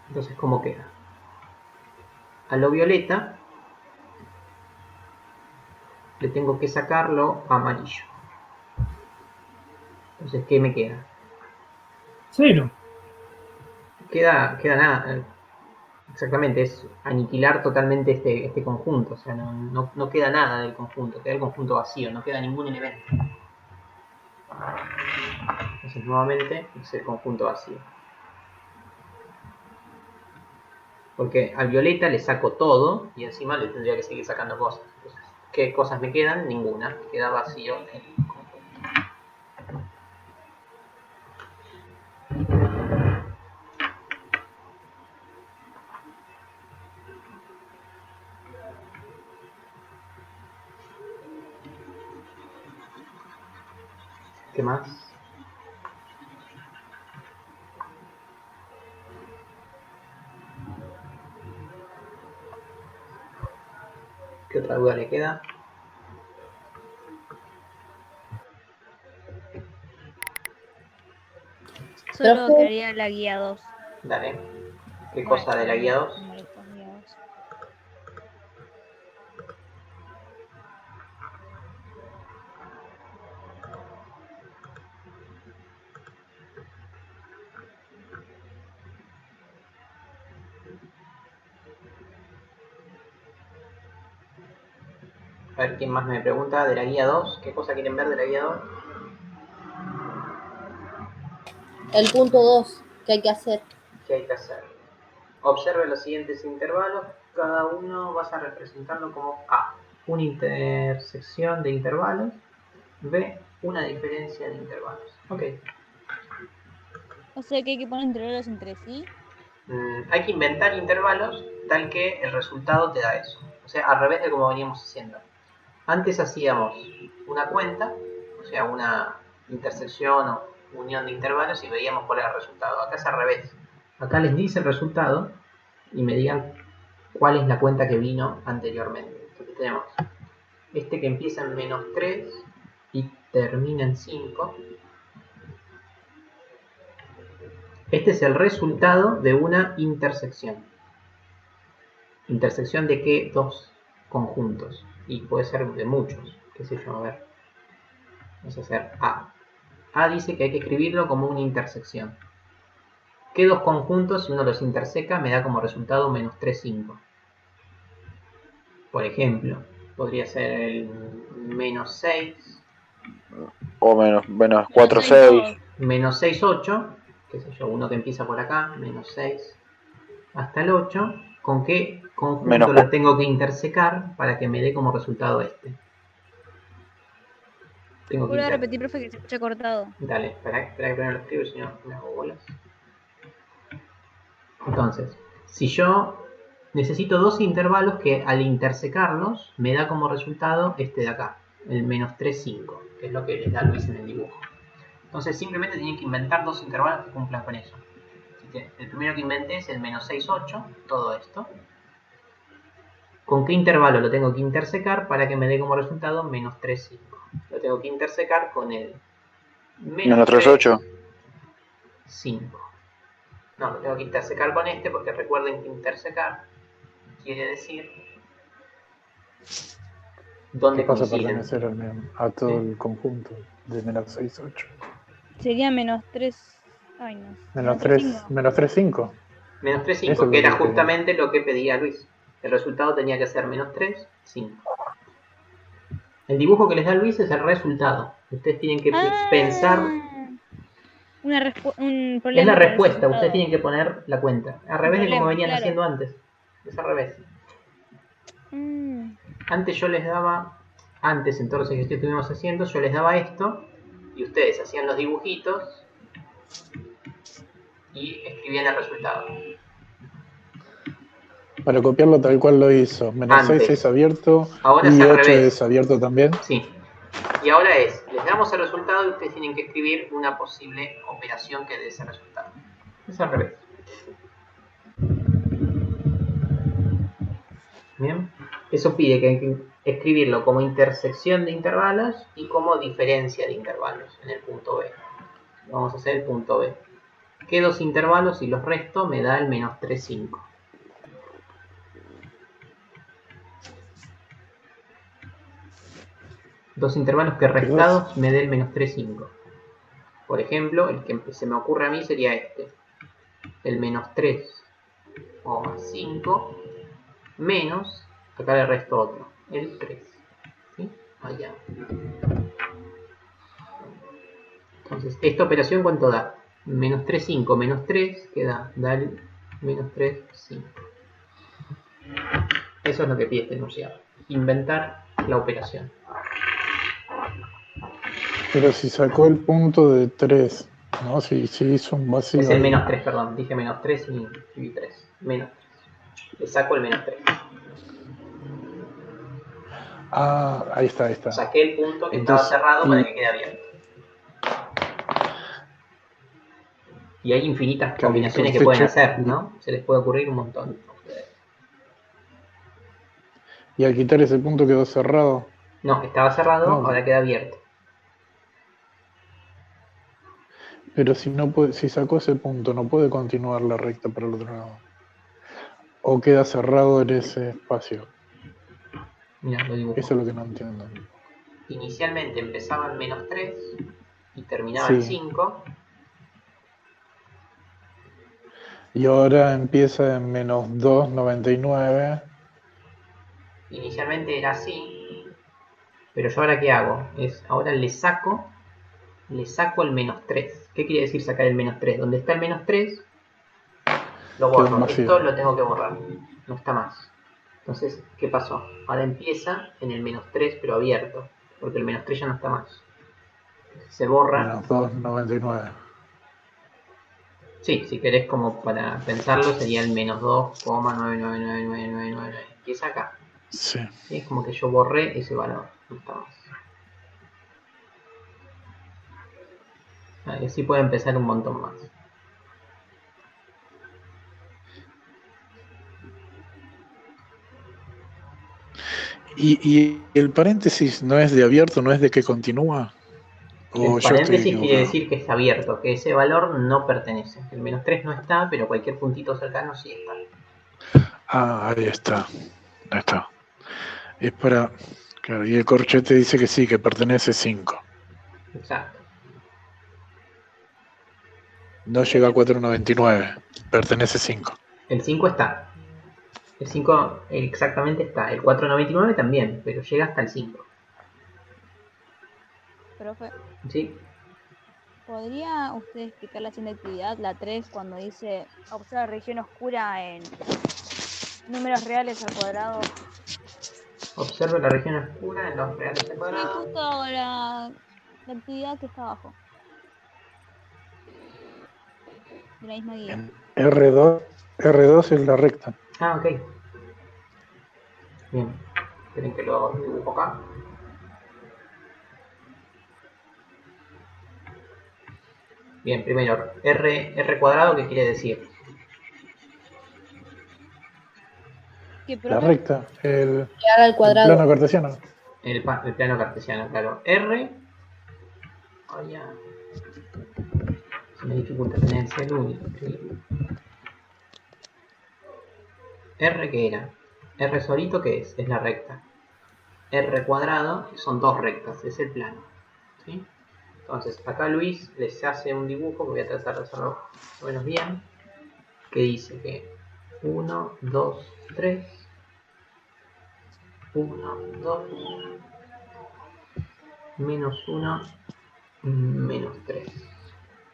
Speaker 1: Entonces, ¿cómo queda? A lo violeta le tengo que sacarlo amarillo. Entonces, ¿qué me queda?
Speaker 2: 0.
Speaker 1: Queda nada. Exactamente, es aniquilar totalmente este conjunto. O sea, no queda nada del conjunto. Queda el conjunto vacío, no queda ningún elemento. Entonces, nuevamente, es el conjunto vacío. Porque al violeta le saco todo y encima le tendría que seguir sacando cosas. Entonces, ¿qué cosas me quedan? Ninguna. Queda vacío el conjunto. ¿Qué más? ¿Qué otra duda le queda?
Speaker 5: Solo quedaría la guía 2.
Speaker 1: Dale. ¿Qué
Speaker 5: Bueno,
Speaker 1: cosa de la guía 2?
Speaker 5: numeritos, guía 2.
Speaker 1: A ver quién más me pregunta de la guía 2. ¿Qué cosa quieren ver de la guía 2?
Speaker 3: El punto 2, ¿qué hay que hacer?
Speaker 1: ¿Qué hay que hacer? Observe los siguientes intervalos. Cada uno vas a representarlo como A, una intersección de intervalos. B, una diferencia de intervalos. Ok.
Speaker 5: O sea que hay que poner intervalos entre sí.
Speaker 1: Hay que inventar intervalos tal que el resultado te da eso. O sea, al revés de como veníamos haciendo. Antes hacíamos una cuenta, o sea, una intersección o unión de intervalos y veíamos cuál era el resultado. Acá es al revés. Acá les dice el resultado y me digan cuál es la cuenta que vino anteriormente. Entonces tenemos este que empieza en -3 y termina en 5. Este es el resultado de una intersección. ¿Intersección de qué? Dos conjuntos. Y puede ser de muchos. ¿Qué sé yo? A ver. Vamos a hacer A. A dice que hay que escribirlo como una intersección. ¿Qué dos conjuntos, si uno los interseca, me da como resultado -3, 5? Por ejemplo, podría ser el -6.
Speaker 7: O menos 4, 6.
Speaker 1: -6, 8. Qué sé yo, uno que empieza por acá. -6 hasta el 8. ¿Con qué conjunto lo tengo que intersecar para que me dé como resultado este? Tengo que
Speaker 5: Vuelvo a repetir, profe, que se escucha cortado.
Speaker 1: Dale, espera que primero lo escribo, si no me hago bolas. Entonces, si yo necesito dos intervalos que al intersecarlos me da como resultado este de acá, el -3, 5, que es lo que les da Luis en el dibujo. Entonces simplemente tienen que inventar dos intervalos que cumplan con eso. Así que el primero que inventé es el -6, 8, todo esto. ¿Con qué intervalo lo tengo que intersecar para que me dé como resultado -3, 5? Lo tengo que intersecar con el
Speaker 7: -3, 8.
Speaker 1: 5. No, lo tengo que intersecar con este porque recuerden que intersecar quiere decir dónde
Speaker 11: pasa a
Speaker 1: coinciden.
Speaker 11: pertenecer a todo el conjunto de -6, 8.
Speaker 5: Sería -3. Ay, no.
Speaker 11: -3, 5.
Speaker 1: -3, 5, que era justamente lo que pedía Luis. El resultado tenía que ser -3, 5. El dibujo que les da Luis es el resultado. Ustedes tienen que pensar.
Speaker 5: Un problema.
Speaker 1: Es la respuesta, ustedes tienen que poner la cuenta. Al revés de como venían haciendo antes. Es al revés. Antes yo les daba. Antes, en todos los ejercicios que estuvimos haciendo, yo les daba esto. Y ustedes hacían los dibujitos. Y escribían el resultado.
Speaker 11: Para copiarlo tal cual lo hizo. -6 es abierto.
Speaker 1: Ahora
Speaker 11: y
Speaker 1: es al
Speaker 11: 8
Speaker 1: revés.
Speaker 11: es abierto también.
Speaker 1: Sí. Y ahora les damos el resultado y ustedes tienen que escribir una posible operación que dé ese resultado. Es al revés. Bien. Eso pide que hay que escribirlo como intersección de intervalos y como diferencia de intervalos en el punto B. Vamos a hacer el punto B. ¿Qué dos intervalos y los resto me da el -3, 5? Dos intervalos que restados me dé el -3, 5. Por ejemplo, el que se me ocurre a mí sería este. El -3, 5 menos, acá le resto otro, el 3. ¿Sí? Allá. Entonces, esta operación ¿cuánto da? -3, 5 menos 3, que da el -3, 5. Eso es lo que pide este enunciado. Inventar la operación.
Speaker 11: Pero si sacó el punto de 3, ¿no? Si hizo un vacío.
Speaker 1: Es el -3, perdón. Dije -3 y escribí 3. -3. Le saco el -3.
Speaker 11: Ah, ahí está.
Speaker 1: Saqué el punto que estaba cerrado para que quede abierto. Y hay infinitas combinaciones que pueden hacer, ¿no? Se les puede ocurrir un montón a ustedes.
Speaker 11: Y al quitar ese punto quedó cerrado.
Speaker 1: No, estaba cerrado, ahora queda abierto.
Speaker 11: Pero si sacó ese punto, no puede continuar la recta para el otro lado. O queda cerrado en ese espacio.
Speaker 1: Mira, lo dibujo.
Speaker 11: Eso es lo que no entiendo.
Speaker 1: Inicialmente empezaba en -3 y terminaba en 5.
Speaker 11: Y ahora empieza en -2,99.
Speaker 1: Inicialmente era así Pero yo ahora ¿qué hago? Ahora le saco el -3. ¿Qué quiere decir sacar el -3? Donde está el -3, lo
Speaker 11: Queda
Speaker 1: borro.
Speaker 11: vacío.
Speaker 1: Esto lo tengo que borrar. No está más. Entonces, ¿qué pasó? Ahora empieza en el -3, pero abierto. Porque el -3 ya no está más. Se borra.
Speaker 11: Menos 2,99.
Speaker 1: Sí, si querés como para pensarlo, sería el -2,999999. Empieza acá.
Speaker 11: Sí.
Speaker 1: Y es como que yo borré ese valor. No está más. Y así puede empezar un montón más.
Speaker 11: ¿Y el paréntesis no es de abierto, no es de que continúa? ¿O
Speaker 1: El
Speaker 11: yo estoy
Speaker 1: paréntesis quiere
Speaker 11: equivocado?
Speaker 1: decir que está abierto, que ese valor no pertenece. El -3 no está, pero cualquier puntito cercano sí está.
Speaker 11: Ah, ahí está. Ahí está. Es para... Claro, y el corchete dice que sí, que pertenece 5.
Speaker 1: Exacto.
Speaker 11: No llega a 4,99. Pertenece 5.
Speaker 1: El 5 está. El 5 exactamente está. El 4,99 también, pero llega hasta el 5.
Speaker 5: Profe,
Speaker 1: ¿Sí?
Speaker 5: ¿podría usted explicar la siguiente actividad, la 3, cuando dice observa región oscura en números reales al cuadrado?
Speaker 1: Observe la región oscura en los reales al
Speaker 5: Sí,
Speaker 1: cuadrado.
Speaker 5: justo la actividad que está abajo. De la misma guía.
Speaker 11: En R2 es la recta.
Speaker 1: Ah, ok. Bien. Esperen que lo dibujo acá. Bien, primero, R cuadrado, ¿qué quiere decir?
Speaker 5: ¿Qué,
Speaker 11: La
Speaker 5: profe?
Speaker 11: recta, el
Speaker 3: al cuadrado.
Speaker 11: plano cartesiano.
Speaker 1: El plano cartesiano, claro. R. Oh, ya. Se me dificulta tener el celu. R, ¿qué era? R solito, ¿qué es? Es la recta. R cuadrado son dos rectas, es el plano. ¿Sí? Entonces, acá Luis les hace un dibujo que voy a tratar de hacerlo más o menos bien. Que dice que 1, 2, 3. 1, 2, menos 1, menos 3.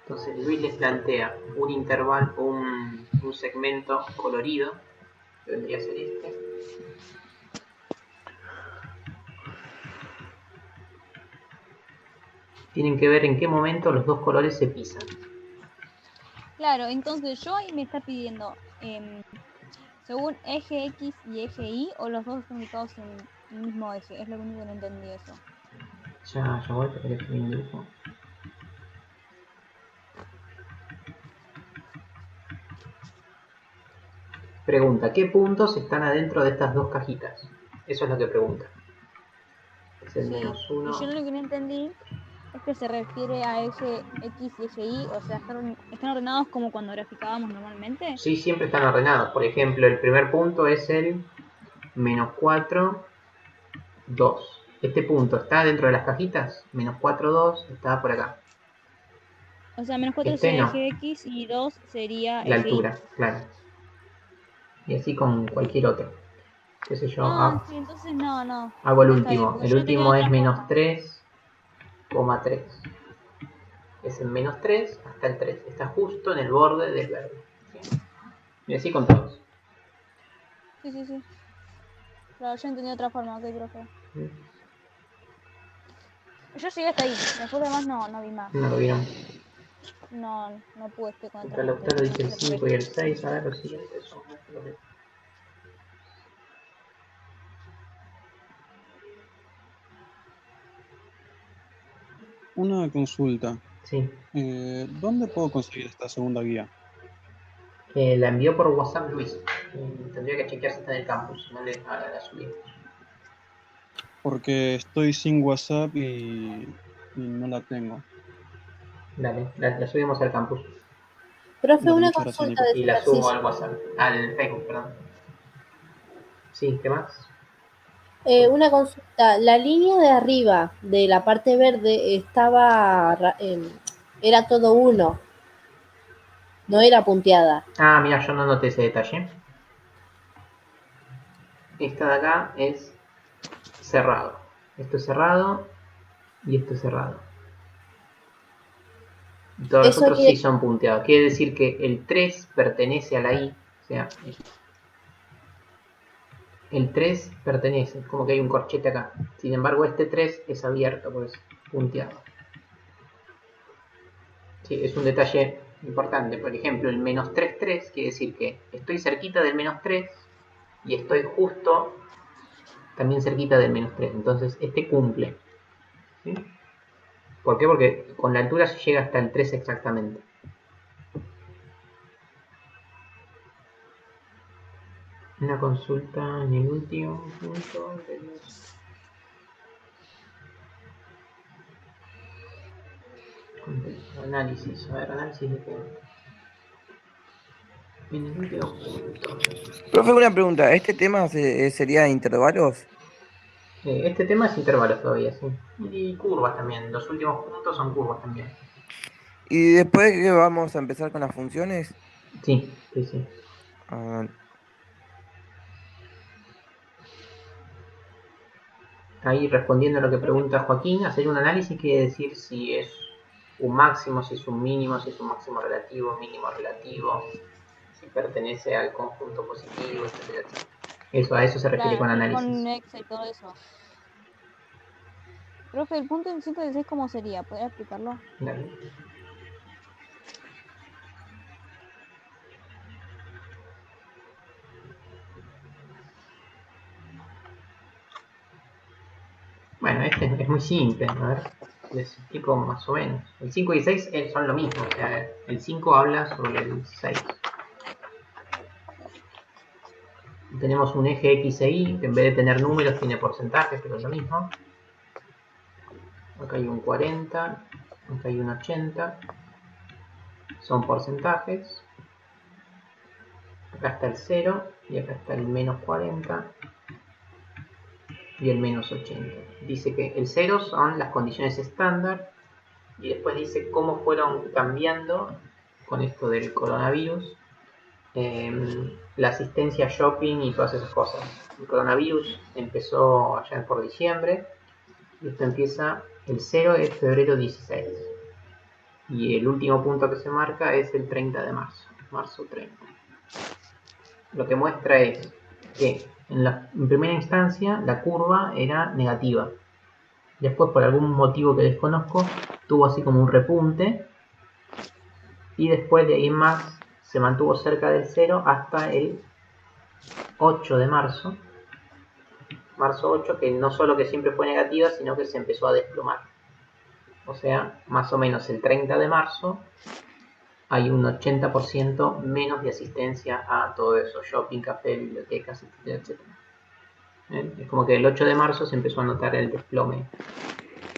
Speaker 1: Entonces Luis les plantea un intervalo, un segmento colorido, que vendría a ser este. Tienen que ver en qué momento los dos colores se pisan.
Speaker 5: Claro, entonces yo ahí me está pidiendo según eje X y eje Y, o los dos están ubicados en el mismo eje. Es lo único que no entendí eso.
Speaker 1: Ya voy, pero querés que un dibujo. Pregunta, ¿qué puntos están adentro de estas dos cajitas? Eso es lo que pregunta. Es el
Speaker 5: Sí,
Speaker 1: menos
Speaker 5: y
Speaker 1: 1.
Speaker 5: yo lo único que no entendí es que se refiere a eje X y eje Y, o sea, están ordenados como cuando graficábamos normalmente.
Speaker 1: Sí, siempre están ordenados. Por ejemplo, el primer punto es el menos 4, 2. Este punto está dentro de las cajitas. Menos 4, 2 está por acá.
Speaker 5: O sea, menos 4
Speaker 1: Este
Speaker 5: sería
Speaker 1: no.
Speaker 5: eje X y 2 sería
Speaker 1: La
Speaker 5: eje Y.
Speaker 1: altura, claro. Y así con cualquier otro. Qué sé yo.
Speaker 5: Ah, sí, entonces no.
Speaker 1: Hago el
Speaker 5: Está bien,
Speaker 1: último.
Speaker 5: porque
Speaker 1: El
Speaker 5: yo lo tenía
Speaker 1: último
Speaker 5: de
Speaker 1: es
Speaker 5: otra
Speaker 1: menos
Speaker 5: forma.
Speaker 1: 3,3. Es el menos 3 hasta el 3. Está justo en el borde del verde. ¿Sí? Y así con todos.
Speaker 5: Sí. Claro, yo entendí de otra forma, ok, profe. Yo llegué hasta ahí, después de más no vi más.
Speaker 1: No lo vieron.
Speaker 5: No pude con
Speaker 1: Acá el octavo dice el 5 y el 6. Ahora los siguientes son los de...
Speaker 13: Una consulta.
Speaker 1: Sí.
Speaker 13: ¿Dónde puedo conseguir esta segunda guía?
Speaker 1: La envió por WhatsApp Luis. Tendría que chequear si está en el campus. No le la subí.
Speaker 13: Porque estoy sin WhatsApp y no la tengo.
Speaker 1: Dale, la subimos al campus.
Speaker 3: Profe,
Speaker 13: Dale,
Speaker 3: una
Speaker 13: muchas gracias,
Speaker 3: consulta
Speaker 13: Nico.
Speaker 3: de
Speaker 1: Y
Speaker 3: ese
Speaker 1: la subo
Speaker 3: ejercicio.
Speaker 1: al WhatsApp. Al Facebook, perdón. Sí, ¿qué más?
Speaker 3: Una consulta. La línea de arriba de la parte verde era todo uno, no era punteada.
Speaker 1: Ah, mira, yo no noté ese detalle. Esta de acá es cerrado. Esto es cerrado y esto es cerrado. Y todos los
Speaker 3: Eso
Speaker 1: otros
Speaker 3: quiere-
Speaker 1: sí son punteados. Quiere decir que el 3 pertenece a la I. O sea, el 3 pertenece, como que hay un corchete acá. Sin embargo, este 3 es abierto, pues punteado. Sí, es un detalle importante. Por ejemplo, el menos 3, 3 quiere decir que estoy cerquita del menos 3 y estoy justo también cerquita del menos 3. Entonces, este cumple. ¿Sí? ¿Por qué? Porque con la altura se llega hasta el 3 exactamente. Una consulta en el último punto de los... Análisis. A ver, análisis de qué. En el último punto.
Speaker 4: Profe, una pregunta. ¿Este tema sería de intervalos?
Speaker 1: Este tema es intervalos todavía, sí. Y curvas también. Los últimos puntos son curvas también.
Speaker 4: ¿Y después que vamos a empezar con las funciones?
Speaker 1: Sí, sí, sí.
Speaker 4: Ah,
Speaker 1: Ahí respondiendo a lo que pregunta Joaquín, hacer un análisis quiere decir si es un máximo, si es un mínimo, si es un máximo relativo, mínimo relativo, si pertenece al conjunto positivo, etcétera, etcétera. Eso, a eso se refiere
Speaker 5: Claro,
Speaker 1: con análisis.
Speaker 5: con Excel y todo eso. Profe, el punto en 116, ¿cómo sería? ¿Podría explicarlo?
Speaker 1: Dale. Bueno, este es muy simple, a ver, les explico más o menos. El 5 y 6 son lo mismo, o sea, el 5 habla sobre el 6. Tenemos un eje X e Y, que en vez de tener números tiene porcentajes, pero es lo mismo. Acá hay un 40, acá hay un 80. Son porcentajes. Acá está el 0 y acá está el menos 40 y el menos 80. Dice que el 0 son las condiciones estándar y después dice cómo fueron cambiando con esto del coronavirus la asistencia a shopping y todas esas cosas. El coronavirus empezó allá por diciembre y esto empieza, el 0 es febrero 16 y el último punto que se marca es el 30 de marzo, marzo 30. Lo que muestra es que en primera instancia la curva era negativa. Después, por algún motivo que desconozco, tuvo así como un repunte y después de ahí en más se mantuvo cerca del 0 hasta el 8 de marzo. Marzo 8, que no solo que siempre fue negativa, sino que se empezó a desplomar. O sea, más o menos el 30 de marzo hay un 80% menos de asistencia a todo eso, shopping, café, bibliotecas, etcétera, etcétera. Es como que el 8 de marzo se empezó a notar el desplome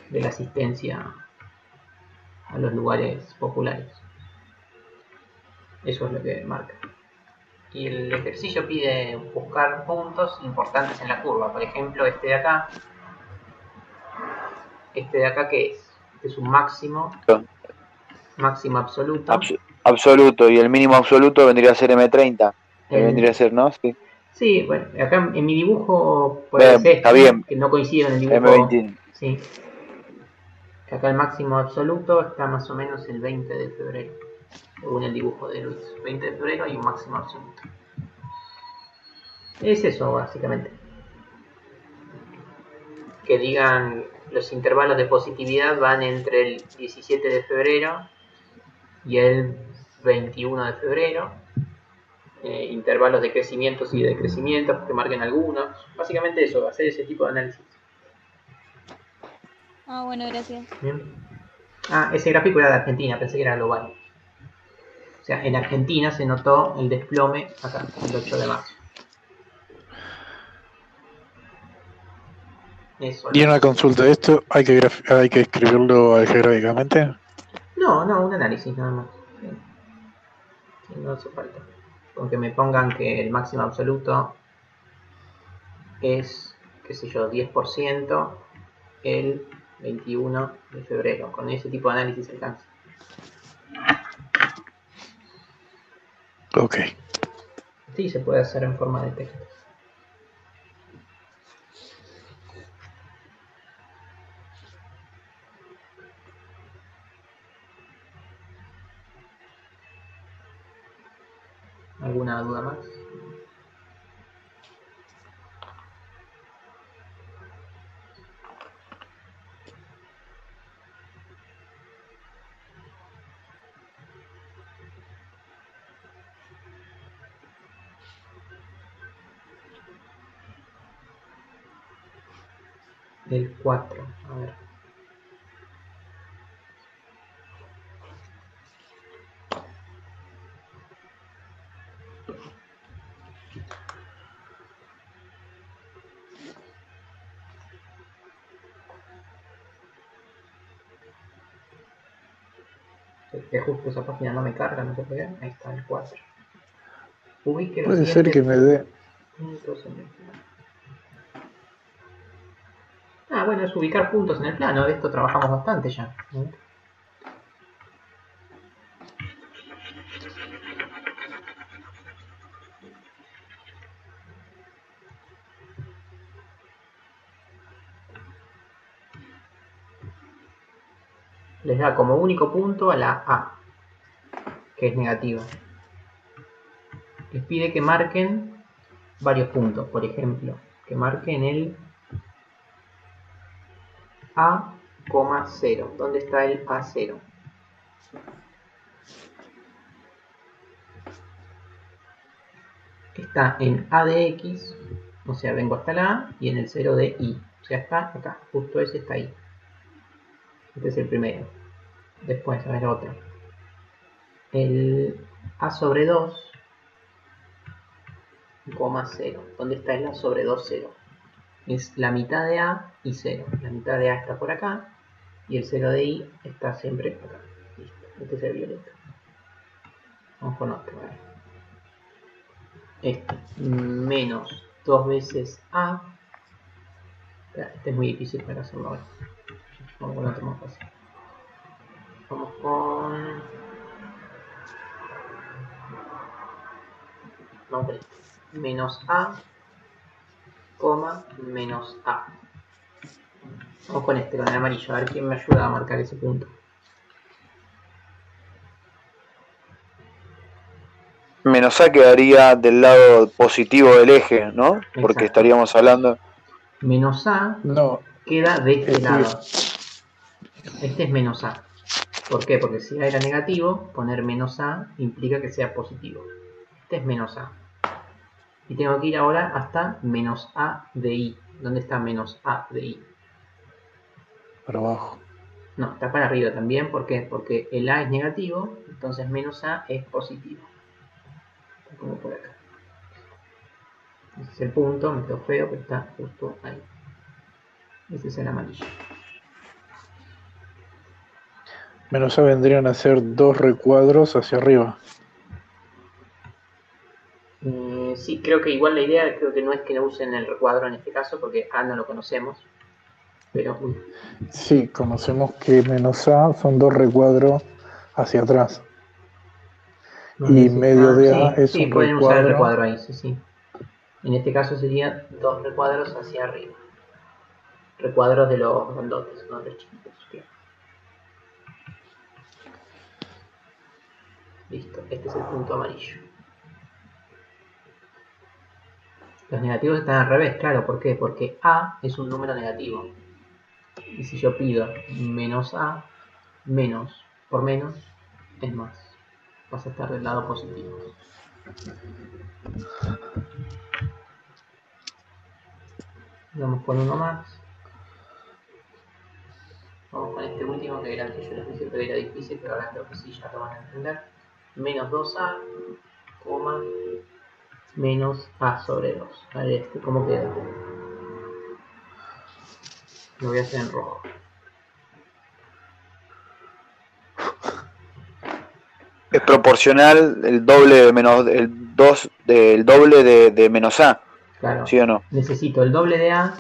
Speaker 1: de la asistencia a los lugares populares. Eso es lo que marca. Y el ejercicio pide buscar puntos importantes en la curva. Por ejemplo, este de acá. Este de acá, ¿qué es? Este es un máximo. Máximo absoluto.
Speaker 7: Absoluto, y el mínimo absoluto vendría a ser M30. Vendría a ser, ¿no? Sí.
Speaker 1: Sí, bueno, acá en mi dibujo puede ser
Speaker 7: está bien.
Speaker 1: que no coincide con el dibujo.
Speaker 7: M20.
Speaker 1: Sí. Acá el máximo absoluto está más o menos el 20 de febrero. Según el dibujo de Luis. 20 de febrero hay un máximo absoluto. Es eso, básicamente. Que digan los intervalos de positividad van entre el 17 de febrero y el 21 de febrero. Intervalos de crecimientos y decrecimientos que marquen algunos. Básicamente eso, hacer ese tipo de análisis.
Speaker 5: Ah, bueno, gracias.
Speaker 1: Bien. Ah, ese gráfico era de Argentina, pensé que era global. O sea, en Argentina se notó el desplome acá, el 8 de marzo. Eso.
Speaker 11: Y una consulta, ¿esto hay que escribirlo algebraicamente?
Speaker 1: No, un análisis nada más. Sí, no hace falta. Con que me pongan que el máximo absoluto es, qué sé yo, 10% el 21 de febrero. Con ese tipo de análisis alcanza.
Speaker 11: Ok.
Speaker 1: Sí, se puede hacer en forma de texto. ¿Alguna duda más? Del 4, a ver. Que justo esa página no me carga, no sé por qué. Ahí está el 4. Ubique los
Speaker 11: Puede ser que me dé.
Speaker 1: puntos en el plano. Ah, bueno, es ubicar puntos en el plano. De esto trabajamos bastante ya. Les da como único punto a la A, que es negativa. Les pide que marquen varios puntos. Por ejemplo, que marquen el A,0. ¿Dónde está el A0? Está en A de X, o sea, vengo hasta la A, y en el 0 de Y. O sea, está acá, justo ese está ahí. Este es el primero. Después, a ver otro. El A sobre 2, 0. ¿Dónde está el A sobre 2, 0? Es la mitad de A y 0. La mitad de A está por acá, y el 0 de Y está siempre acá. Listo. Este es el violeta. Vamos con otro. A ver. Este, menos 2 veces A. Este es muy difícil para hacerlo ahora. Vamos con otro más fácil. Vamos con... Vamos con este. Menos A, menos A. Vamos con este, con el amarillo. A ver quién me ayuda a marcar ese punto.
Speaker 7: Menos A quedaría del lado positivo del eje, ¿no? Porque
Speaker 1: Exacto.
Speaker 7: estaríamos hablando...
Speaker 1: Menos A
Speaker 11: No,
Speaker 1: queda de este
Speaker 11: es
Speaker 1: lado. Este es menos A. ¿Por qué? Porque si A era negativo, poner menos A implica que sea positivo. Este es menos A. Y tengo que ir ahora hasta menos A de I. ¿Dónde está menos A de I?
Speaker 11: para abajo.
Speaker 1: No, está para arriba también. ¿Por qué? Porque el A es negativo, entonces menos A es positivo. Está como por acá. Ese es el punto, me quedó feo, pero está justo ahí. Ese es el amarillo.
Speaker 11: Menos A vendrían a ser 2 recuadros hacia arriba.
Speaker 1: Sí, creo que igual la idea, creo que no es que no usen el recuadro en este caso, porque A no lo conocemos. Pero,
Speaker 11: Sí, conocemos que menos A son 2 recuadros hacia atrás. Y medio de A es
Speaker 1: sí,
Speaker 11: un
Speaker 1: pueden usar el
Speaker 11: recuadro.
Speaker 1: recuadro ahí, sí. En este caso sería 2 recuadros hacia arriba. Recuadros de los grandotes, no de los chiquitos. Claro. Listo, este es el punto amarillo. Los negativos están al revés, claro, ¿por qué? Porque A es un número negativo. Y si yo pido menos A, menos por menos es más. Vas a estar del lado positivo. Vamos con uno más. Vamos con este último que era el que yo les dije que era difícil, pero ahora creo que sí, ya lo van a entender. Menos 2A, menos A sobre 2. A ver este, ¿cómo queda? Lo voy a hacer en rojo.
Speaker 7: Es proporcional el doble de menos... el doble de menos A.
Speaker 1: Claro.
Speaker 7: ¿Sí o no?
Speaker 1: Necesito el doble de A,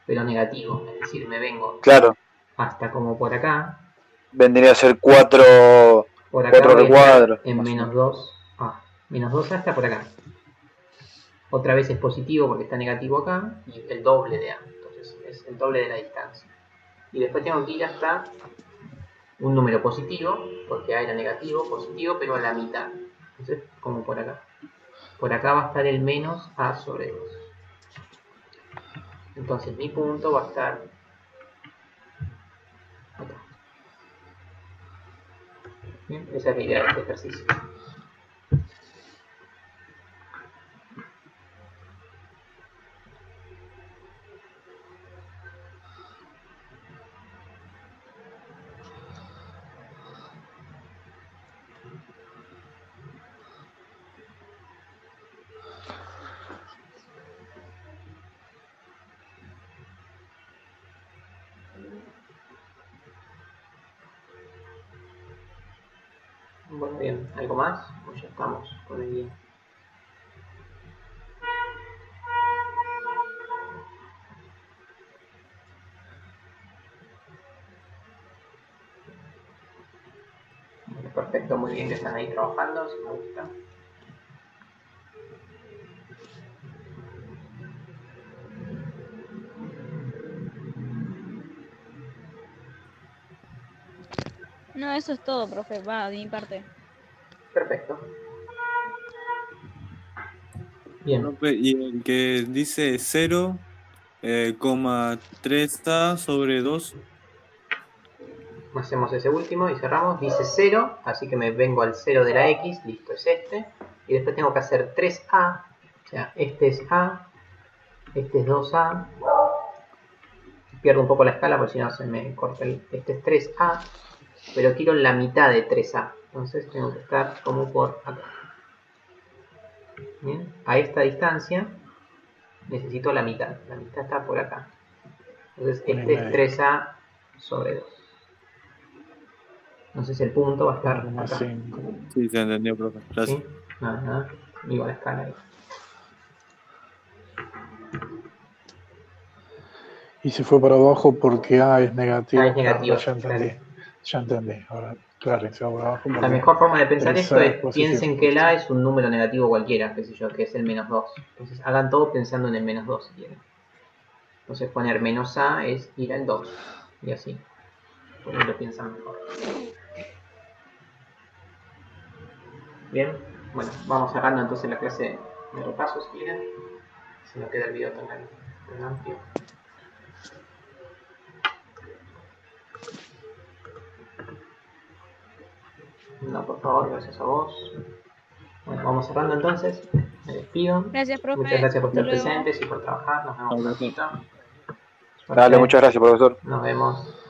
Speaker 1: pero negativo. Es decir, me vengo
Speaker 7: Claro.
Speaker 1: hasta como por acá.
Speaker 7: Vendría a ser 4
Speaker 1: Por acá voy a
Speaker 7: recuadros.
Speaker 1: estar en menos 2A. Menos 2A está por acá. Otra vez es positivo porque está negativo acá. Y el doble de A. Entonces es el doble de la distancia. Y después tengo que ir hasta un número positivo, porque A era negativo, positivo, pero a la mitad. Entonces, como por acá. por acá va a estar el menos a sobre 2. Entonces mi punto va a estar acá. Bien, esa es la idea de este ejercicio. Bueno, bien, ¿algo más? Pues ya estamos con el guía. Bueno, perfecto, muy bien que están ahí trabajando, si me gusta.
Speaker 5: No, eso es todo, profe. Va, de mi parte.
Speaker 1: Perfecto. Bien.
Speaker 6: Profe, y el que dice 0,3A sobre 2.
Speaker 1: Hacemos ese último y cerramos. Dice 0, así que me vengo al 0 de la x, listo, es este. Y después tengo que hacer 3a, o sea, este es a, este es 2a. Pierdo un poco la escala porque si no se me corta el... Este es 3a, pero quiero la mitad de 3a. Entonces tengo que estar como por acá. Bien, a esta distancia necesito la mitad. La mitad está por acá. Entonces este es 3a sobre 2. Entonces el punto va a estar acá.
Speaker 6: Sí, se entendió, profe. Gracias.
Speaker 1: ¿Sí? Nada, digo la escala ahí.
Speaker 11: Y se fue para abajo porque A es negativo.
Speaker 1: A es negativo,
Speaker 11: Ya entendí.
Speaker 1: claro.
Speaker 11: Ya entendí. Ahora, claro, se va para abajo.
Speaker 1: La mejor forma de pensar esto es
Speaker 11: positivo.
Speaker 1: piensen que el A es un número negativo cualquiera, qué sé yo, que es el menos 2. Entonces hagan todo pensando en el menos 2 si quieren. Entonces poner menos A es ir al 2. Y así. Por ahí lo piensan mejor. Bien. Bueno, vamos cerrando entonces la clase de repaso si quieren. Si no queda el video tan amplio. No, por favor, gracias a vos. Bueno, vamos cerrando entonces. Me despido.
Speaker 5: Gracias, profe.
Speaker 1: Muchas gracias por
Speaker 5: Hasta
Speaker 1: estar
Speaker 5: luego.
Speaker 1: presentes y por trabajar. Nos vemos un ratito.
Speaker 7: Dale, muchas gracias, profesor.
Speaker 1: Nos vemos.